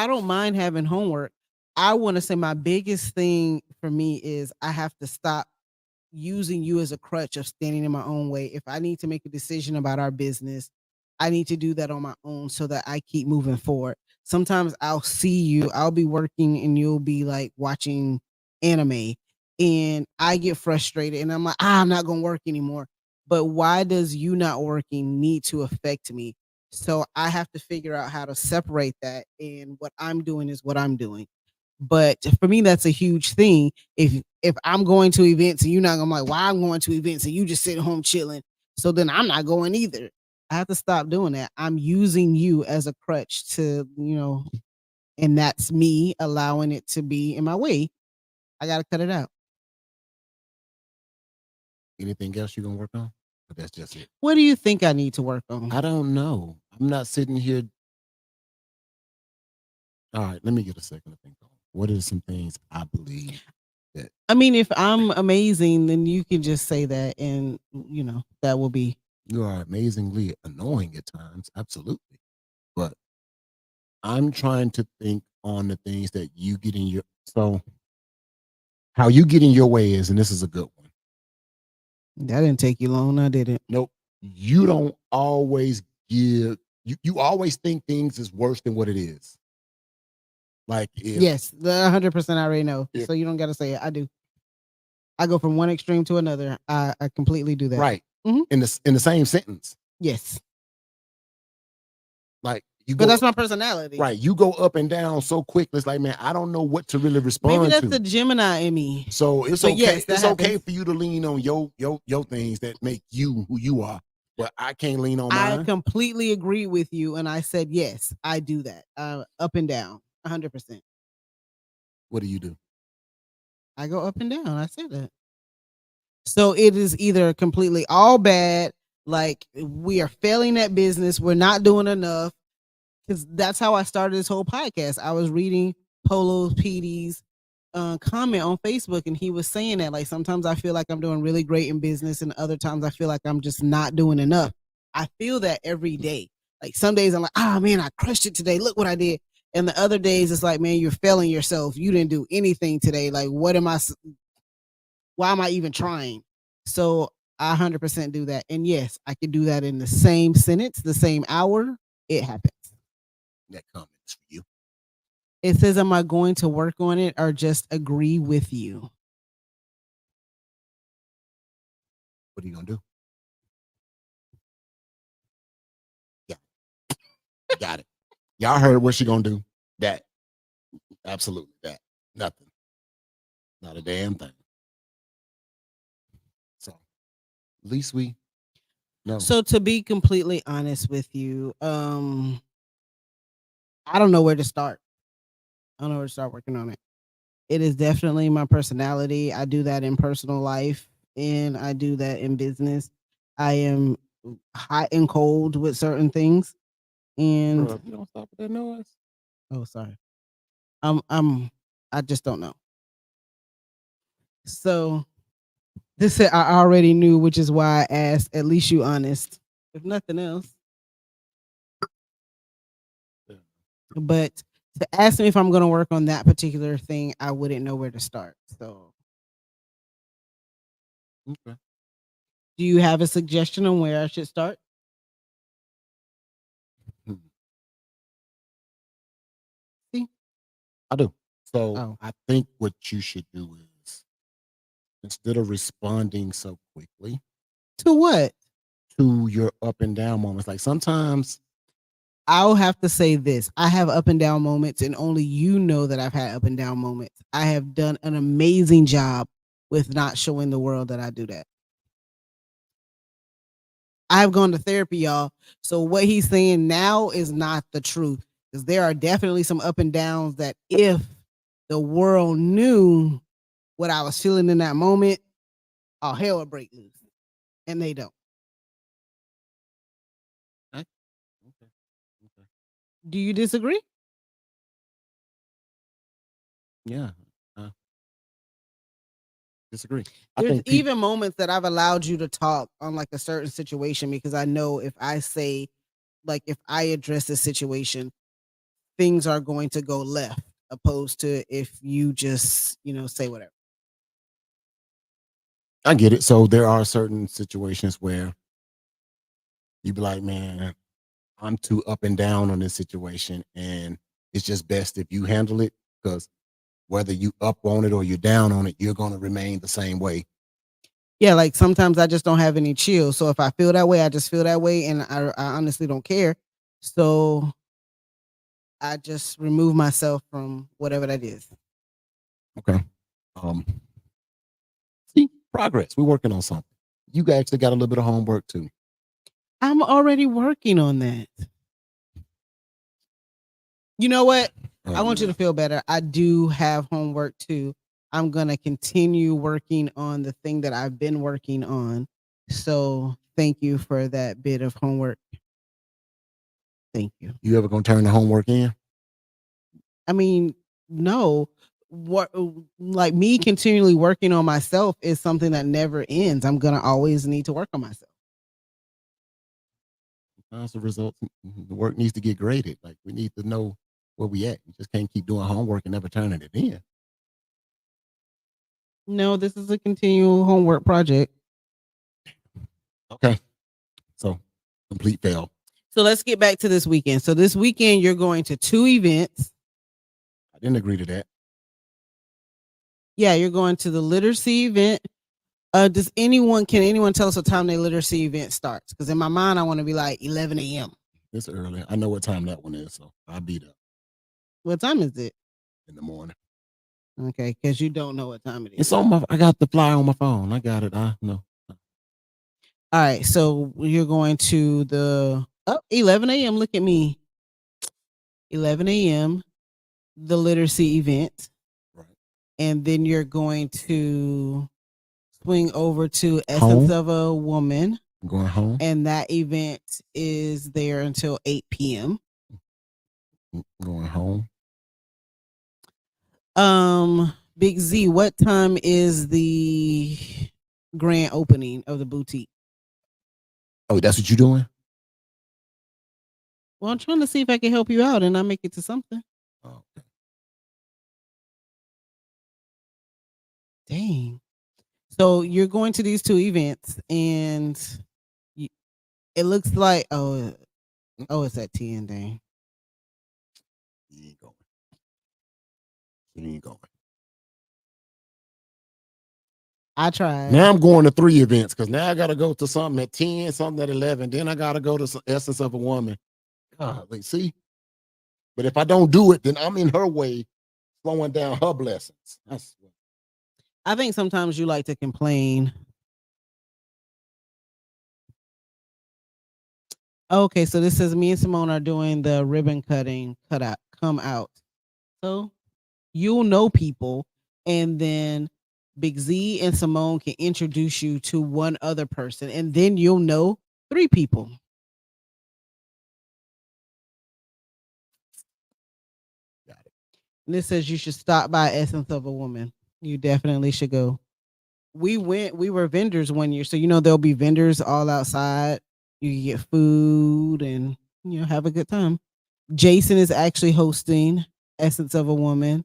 don't mind having homework. I want to say my biggest thing for me is I have to stop using you as a crutch of standing in my own way. If I need to make a decision about our business, I need to do that on my own so that I keep moving forward. Sometimes I'll see you, I'll be working and you'll be like watching anime, and I get frustrated and I'm like, I'm not going to work anymore. But why does you not working need to affect me? So I have to figure out how to separate that, and what I'm doing is what I'm doing. But for me, that's a huge thing. If I'm going to events and you're not, I'm like, why I'm going to events and you just sitting home chilling, so then I'm not going either. I have to stop doing that. I'm using you as a crutch to, and that's me allowing it to be in my way. I got to cut it out. Anything else you're gonna work on? But that's just it. What do you think I need to work on? I don't know. I'm not sitting here. All right, let me get a second to think on. What are some things I believe that? I mean, if I'm amazing, then you can just say that, and that will be. You are amazingly annoying at times, absolutely. But I'm trying to think on the things that you get in your. So how you get in your way is, and this is a good one. That didn't take you long, I did it. Nope. You don't always give. You always think things is worse than what it is. Like yes, the 100% I already know. So you don't got to say it. I do. I go from one extreme to another. I completely do that. Right. Mm-hmm. In the same sentence. Yes. Like but that's my personality. Right. You go up and down so quick. It's like, man, I don't know what to really respond to. Maybe that's the Gemini in me. So it's okay. Yes, it's okay for you to lean on your things that make you who you are. But I can't lean on mine. I completely agree with you. And I said, yes, I do that. Up and down. 100%. What do you do? I go up and down. I said that. So it is either completely all bad, like we are failing at business, we're not doing enough. Because that's how I started this whole podcast. I was reading Polo PD's comment on Facebook, and he was saying that like sometimes I feel like I'm doing really great in business, and other times I feel like I'm just not doing enough. I feel that every day. Like some days I'm like, oh man, I crushed it today. Look what I did. And the other days it's like, man, you're failing yourself. You didn't do anything today. Like, why am I even trying? So I 100% do that. And yes, I can do that in the same sentence, the same hour. It happens. That comment is for you. It says, am I going to work on it or just agree with you? What are you gonna do? Yeah, got it. Y'all heard what she gonna do? That, absolutely that. Nothing. Not a damn thing. So, at least we know. So to be completely honest with you, I don't know where to start. I don't know where to start working on it. It is definitely my personality. I do that in personal life and I do that in business. I am hot and cold with certain things. And Bro, if you don't stop with that noise. oh, sorry. I just don't know. So this said I already knew, which is why I asked. At least you honest, if nothing else. Yeah. But to ask me if I'm going to work on that particular thing, I wouldn't know where to start. So, Okay. do you have a suggestion on where I should start? Hmm. See? I do. So Oh. I think what you should do is instead of responding so quickly To what? to your up and down moments, like sometimes I'll have to say this. I have up and down moments, and only you know that I've had up and down moments. I have done an amazing job with not showing the world that I do that. I've gone to therapy, y'all. So what he's saying now is not the truth. Because there are definitely some up and downs that if the world knew what I was feeling in that moment, oh hell would break loose. And they don't. okay. Okay. Do you disagree? Yeah. Disagree. I There's think even moments that I've allowed you to talk on like a certain situation because I know if I say, like, if I address this situation, things are going to go left, opposed to if you just, say whatever. I get it. So there are certain situations where you be like, man, I'm too up and down on this situation, and it's just best if you handle it because whether you up on it or you're down on it, you're going to remain the same way. Yeah, like sometimes I just don't have any chill. So if I feel that way, I just feel that way, and I honestly don't care. So I just remove myself from whatever that is. Okay. See, progress. We're working on something. You actually got a little bit of homework too. I'm already working on that. You know what? I want you to feel better. I do have homework too. I'm going to continue working on the thing that I've been working on. So thank you for that bit of homework. Thank you. You ever gonna turn the homework in? I mean, no. What, like me continually working on myself is something that never ends. I'm going to always need to work on myself. As a result, the work needs to get graded. Like we need to know where we at. You just can't keep doing homework and never turning it in. No, this is a continual homework project. Okay. So complete fail. So let's get back to this weekend. So this weekend, you're going to 2 events. I didn't agree to that. Yeah, you're going to the literacy event. Can anyone tell us what time the literacy event starts? Because in my mind, I want to be like 11 a.m. It's early. I know what time that one is, so I'll be there What time is it? in the morning. Okay, because you don't know what time it is. It's on my. I got the flyer on my phone. I got it. I know. All right, so you're going to the 11 a.m. Look at me. 11 a.m. the literacy event. Right. And then you're going to swing over to Home? Essence of a Woman, I'm going home. and that event is there until 8 p.m. I'm going home. Big Z, what time is the grand opening of the boutique? Oh, that's what you're doing? Well, I'm trying to see if I can help you out and I make it to something. Oh, okay. Dang. So you're going to these two events, and it looks like it's at 10. Dang. You ain't going. You ain't going. I tried. Now I'm going to 3 events because now I got to go to something at 10, something at 11. Then I got to go to Essence of a Woman. God, see? But if I don't do it, then I'm in her way, slowing down her blessings. I think sometimes you like to complain. Okay, so this says me and Simone are doing the ribbon cutting come out. So you'll know people, and then Big Z and Simone can introduce you to one other person, and then you'll know 3 people. Got it. And this says you should stop by Essence of a Woman. You definitely should go. We were vendors one year, so there'll be vendors all outside. You can get food and have a good time. Jason is actually hosting Essence of a Woman.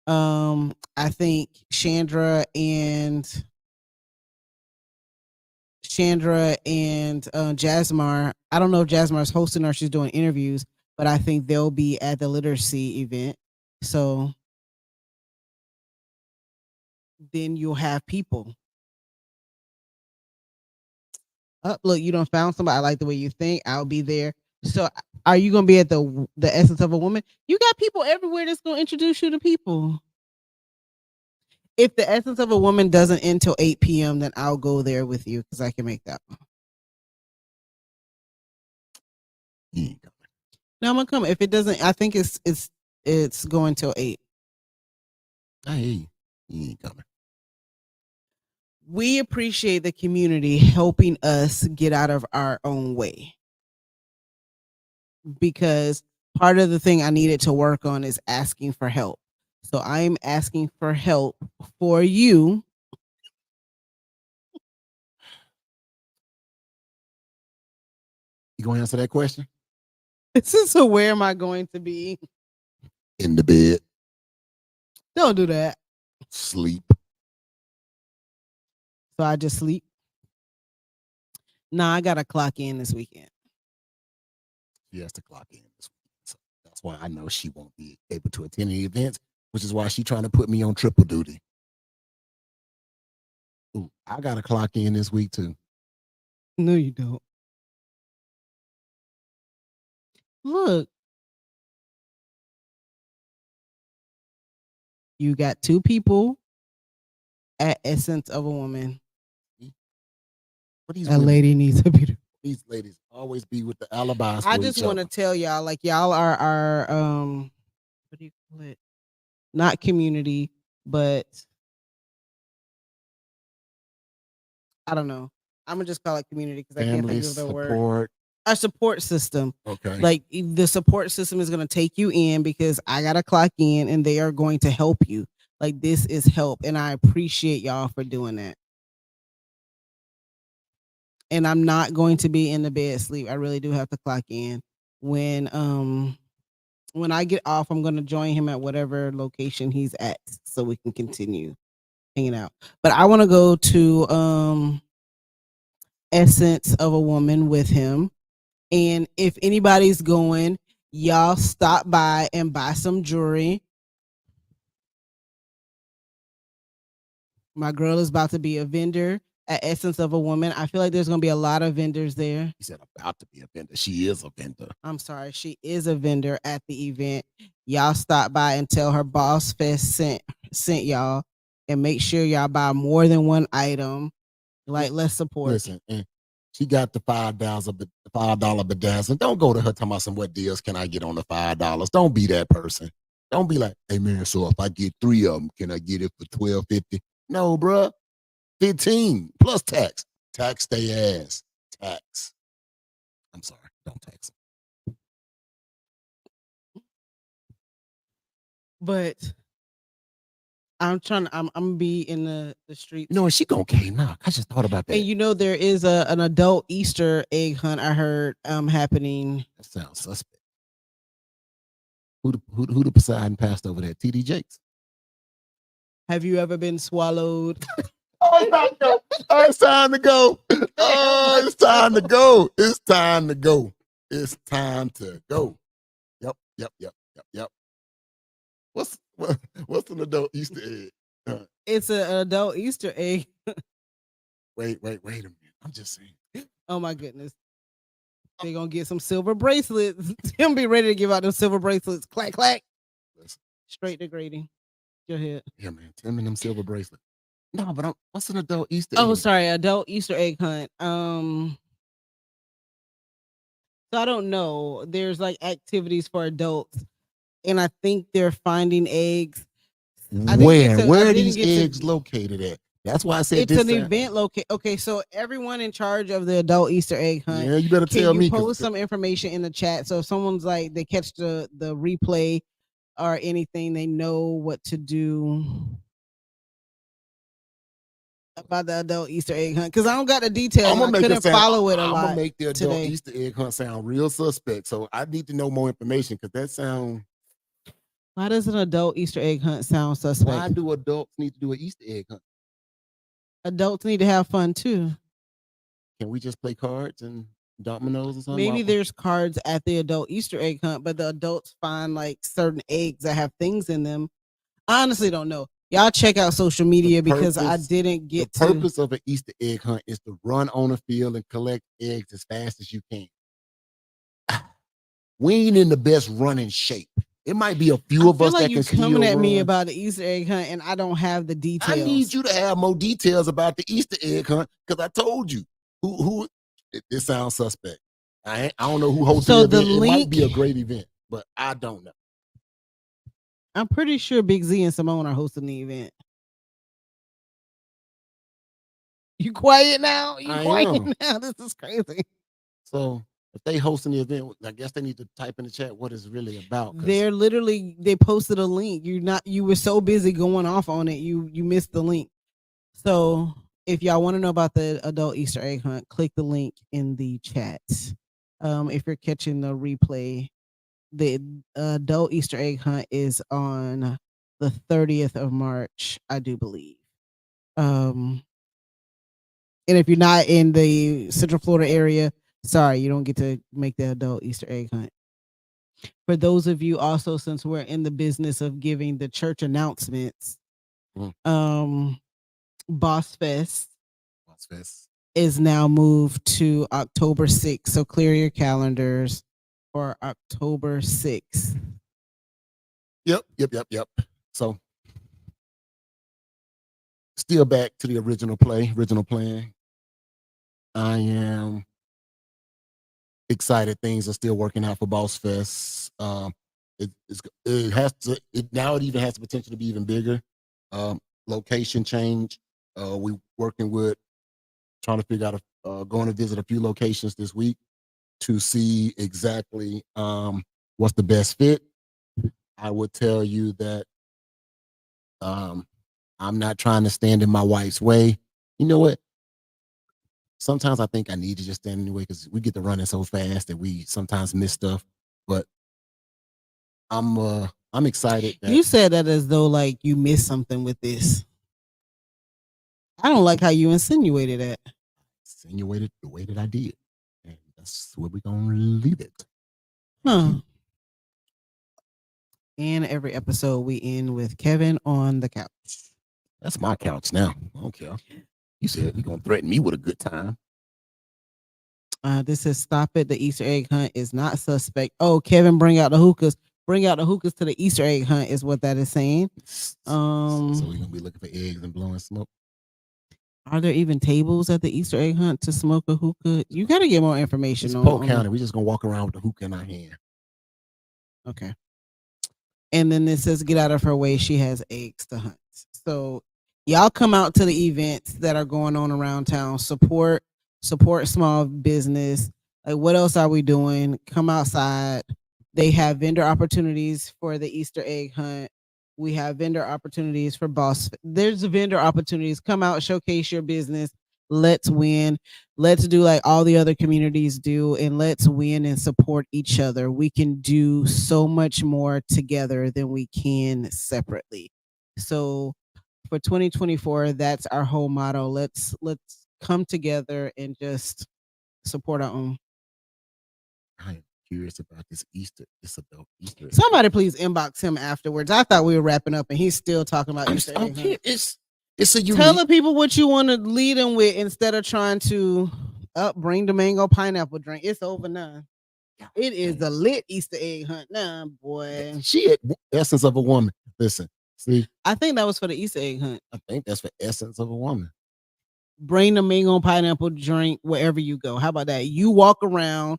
I think Chandra and Jasmar. I don't know if Jasmar's hosting or she's doing interviews, but I think they'll be at the literacy event. So then you'll have people. Look, you don't found somebody. I like the way you think. I'll be there. So are you gonna be at the Essence of a Woman? You got people everywhere that's gonna introduce you to people. If the Essence of a Woman doesn't end till 8 p.m., then I'll go there with you because I can make that one. No, I'm gonna come. If it doesn't, I think it's going till 8. I hear you. You ain't coming. We appreciate the community helping us get out of our own way, because part of the thing I needed to work on is asking for help. So I'm asking for help for you. You gonna answer that question? So where am I going to be? In the bed. Don't do that. Sleep. So I just sleep. Nah, I gotta clock in this weekend. She has to clock in this weekend. So that's why I know she won't be able to attend any events, which is why she's trying to put me on triple duty. Ooh, I gotta clock in this week too. No, you don't. Look. You got 2 people at Essence of a Woman. A lady needs to be. These ladies always be with the alibis. I just want to tell y'all, like, y'all are our what do you call it? Not community, but I don't know. I'm gonna just call it community because I can't think of the word. Our support system. Okay. Like the support system is gonna take you in because I gotta clock in, and they are going to help you. Like, this is help, and I appreciate y'all for doing that. And I'm not going to be in the bed sleep. I really do have to clock in. When I get off, I'm gonna join him at whatever location he's at so we can continue hanging out. But I want to go to Essence of a Woman with him. And if anybody's going, y'all stop by and buy some jewelry. My girl is about to be a vendor at Essence of a Woman. I feel like there's going to be a lot of vendors there. He said about to be a vendor. She is a vendor. I'm sorry. She is a vendor at the event. Y'all stop by and tell her Bossfest sent y'all, and make sure y'all buy more than one item. Like, let's support. Listen, and she got the $5 bedazzling. Don't go to her talking about some what deals can I get on the $5. Don't be that person. Don't be like, hey man, so if I get 3 of them, can I get it for $12.50? No, bruh. 15 plus tax. Tax they ass. Tax. I'm sorry. Don't tax them. But I'm gonna be in the streets. You know what? She gonna came out. I just thought about that. And you know there is an adult Easter egg hunt I heard happening. That sounds suspect. Who the Poseidon passed over there? TD Jakes. Have you ever been swallowed? Oh, it's time to go. Oh, it's time to go. It's time to go. It's time to go. Yep. What's an adult Easter egg? It's an adult Easter egg. Wait a minute. I'm just saying. Oh my goodness. They're gonna get some silver bracelets. Tim be ready to give out those silver bracelets. Clack clack. Listen. Straight to grading. Go ahead. Yeah, man. Tim and them silver bracelets. No, but what's an adult Easter egg? Oh, sorry, adult Easter egg hunt. So I don't know. There's like activities for adults, and I think they're finding eggs. Where are these eggs located at? That's why I said it's an event located. Okay, so everyone in charge of the adult Easter egg hunt. Yeah, you better tell me. Post some information in the chat. So if someone's like they catch the replay or anything, they know what to do about the adult Easter egg hunt. Because I don't got the details. I couldn't follow it a lot. I'm gonna make the adult Easter egg hunt sound real suspect. So I need to know more information because that sounds. Why does an adult Easter egg hunt sound suspect? Why do adults need to do an Easter egg hunt? Adults need to have fun too. Can we just play cards and dominoes or something? Maybe there's cards at the adult Easter egg hunt, but the adults find like certain eggs that have things in them. I honestly don't know. Y'all check out social media because I didn't get the purpose of an Easter egg hunt is to run on a field and collect eggs as fast as you can. We ain't in the best running shape. It might be a few of us that can still run. You're coming at me about the Easter egg hunt, and I don't have the details. I need you to have more details about the Easter egg hunt because I told you who. It sounds suspect. I don't know who hosted the event. It might be a great event, but I don't know. I'm pretty sure Big Z and Simone are hosting the event. You quiet now? Now? This is crazy. So if they hosting the event, I guess they need to type in the chat what it's really about. They posted a link. You were so busy going off on it, you missed the link. So if y'all want to know about the adult Easter egg hunt, click the link in the chat. If you're catching the replay, the adult Easter egg hunt is on the 30th of March, I do believe. And if you're not in the Central Florida area, sorry, you don't get to make the adult Easter egg hunt. For those of you also, since we're in the business of giving the church announcements, Bossfest is now moved to October 6th. So clear your calendars for October 6th. Yep. So still back to the original plan. I am excited. Things are still working out for Bossfest. It even has the potential to be even bigger. Location change. We working with trying to figure out going to visit a few locations this week to see exactly what's the best fit. I would tell you that I'm not trying to stand in my wife's way. You know what? Sometimes I think I need to just stand in the way because we get to running so fast that we sometimes miss stuff. But I'm excited. You said that as though like you missed something with this. I don't like how you insinuated that. Insinuated the way that I did. And that's where we're going to leave it. And every episode we end with Kevin on the couch. That's my couch now. I don't care. You said you're going to threaten me with a good time. This says, stop it. The Easter egg hunt is not suspect. Oh, Kevin, bring out the hookahs. Bring out the hookahs to the Easter egg hunt is what that is saying. So we're going to be looking for eggs and blowing smoke. Are there even tables at the Easter egg hunt to smoke a hookah? You got to get more information. It's Polk County. We're just going to walk around with the hookah in our hand. Okay. And then it says, get out of her way. She has eggs to hunt. So Y'all come out to the events that are going on around town. Support small business. Like, what else are we doing? Come outside. They have vendor opportunities for the Easter egg hunt. We have vendor opportunities for boss. There's vendor opportunities. Come out, showcase your business. Let's win. Let's do like all the other communities do, and let's win and support each other. We can do so much more together than we can separately. So for 2024, that's our whole motto. Let's come together and just support our own. I am curious about this adult Easter egg. Somebody please inbox him afterwards. I thought we were wrapping up, and he's still talking about Easter egg hunt. It's a unique. Tell the people what you want to lead them with instead of trying to bring the mango pineapple drink. It's over now. It is a lit Easter egg hunt now, boy. Shit, essence of a woman. Listen, see, I think that was for the Easter egg hunt. I think that's for essence of a woman. Bring the mango pineapple drink wherever you go. How about that? You walk around.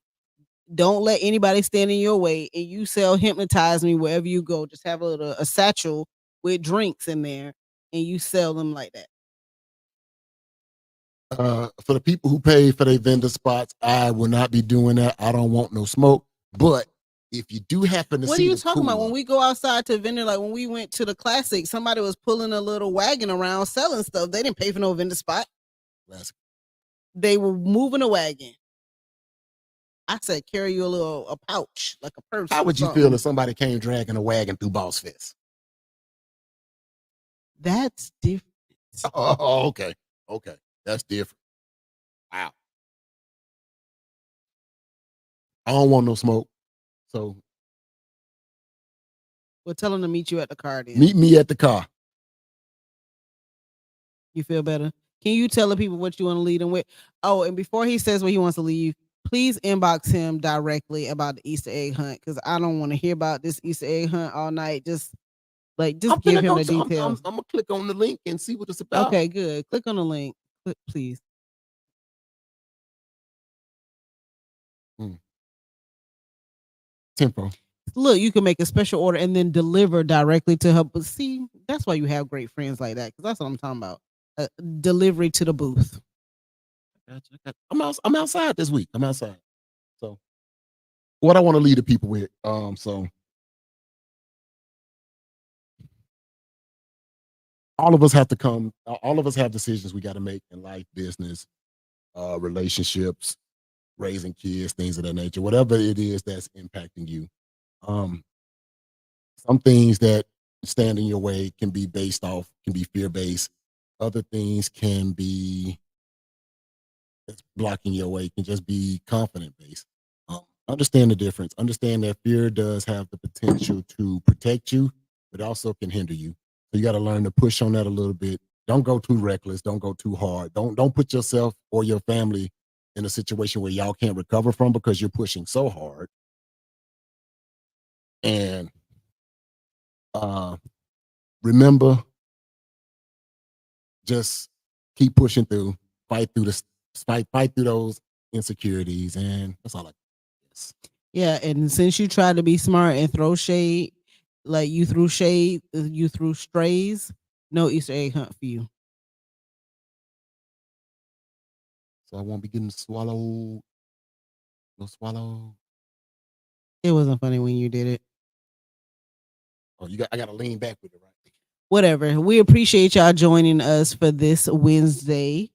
Don't let anybody stand in your way, and you sell hypnotize me wherever you go. Just have a satchel with drinks in there, and you sell them like that. For the people who pay for their vendor spots, I will not be doing that. I don't want no smoke. But if you do happen to What see, are you talking about? When we go outside to vendor, like when we went to the classic, somebody was pulling a little wagon around selling stuff. They didn't pay for no vendor spot. They were moving a wagon. I said, carry you a pouch, like a purse. How would you feel if somebody came dragging a wagon through Bossfest? That's different. Oh, okay. Okay. That's different. Wow. I don't want no smoke. So we'll tell them to meet you at the car then. Meet me at the car. You feel better? Can you tell the people what you want to lead them with? Oh, and before he says what he wants to leave, please inbox him directly about the Easter egg hunt, because I don't want to hear about this Easter egg hunt all night. Just give him the details. I'm gonna click on the link and see what it's about. Okay, good. Click on the link, please. Tempo. Look, you can make a special order and then deliver directly to her. But see, that's why you have great friends like that, because that's what I'm talking about. Delivery to the booth. Gotcha. I'm outside this week. I'm outside. So what I want to lead the people with, so all of us have to come, all of us have decisions we got to make in life, business, relationships, raising kids, things of that nature, whatever it is that's impacting you. Some things that stand in your way can be fear-based. Other things can be that's blocking your way, can just be confident-based. Understand the difference. Understand that fear does have the potential to protect you, but also can hinder you. So you got to learn to push on that a little bit. Don't go too reckless. Don't go too hard. Don't put yourself or your family in a situation where y'all can't recover from because you're pushing so hard. And remember, just keep pushing through, fight through those insecurities, and that's all I guess. Yeah, and since you try to be smart and throw shade, like you threw shade, you threw strays, no Easter egg hunt for you. So I won't be getting swallowed. No swallow. It wasn't funny when you did it. Oh, I gotta lean back with it, right? Whatever. We appreciate y'all joining us for this Wednesday,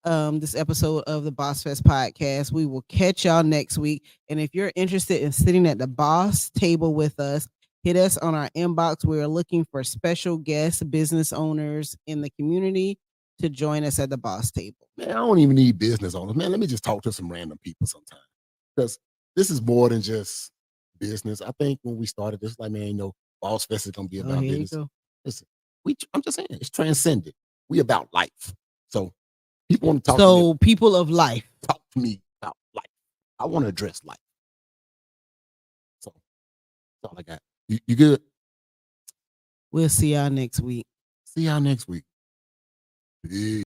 this episode of the Bossfest podcast. We will catch y'all next week. And if you're interested in sitting at the boss table with us, hit us on our inbox. We're looking for special guests, business owners in the community to join us at the boss table. Man, I don't even need business owners. Man, let me just talk to some random people sometime. Because this is more than just business. I think when we started this, like, man, you know, Bossfest is gonna be about business. Listen, I'm just saying, it's transcendent. We about life. So people want to talk to me. People of life. Talk to me about life. I want to address life. So that's all I got. You good? We'll see y'all next week. See y'all next week. Peace.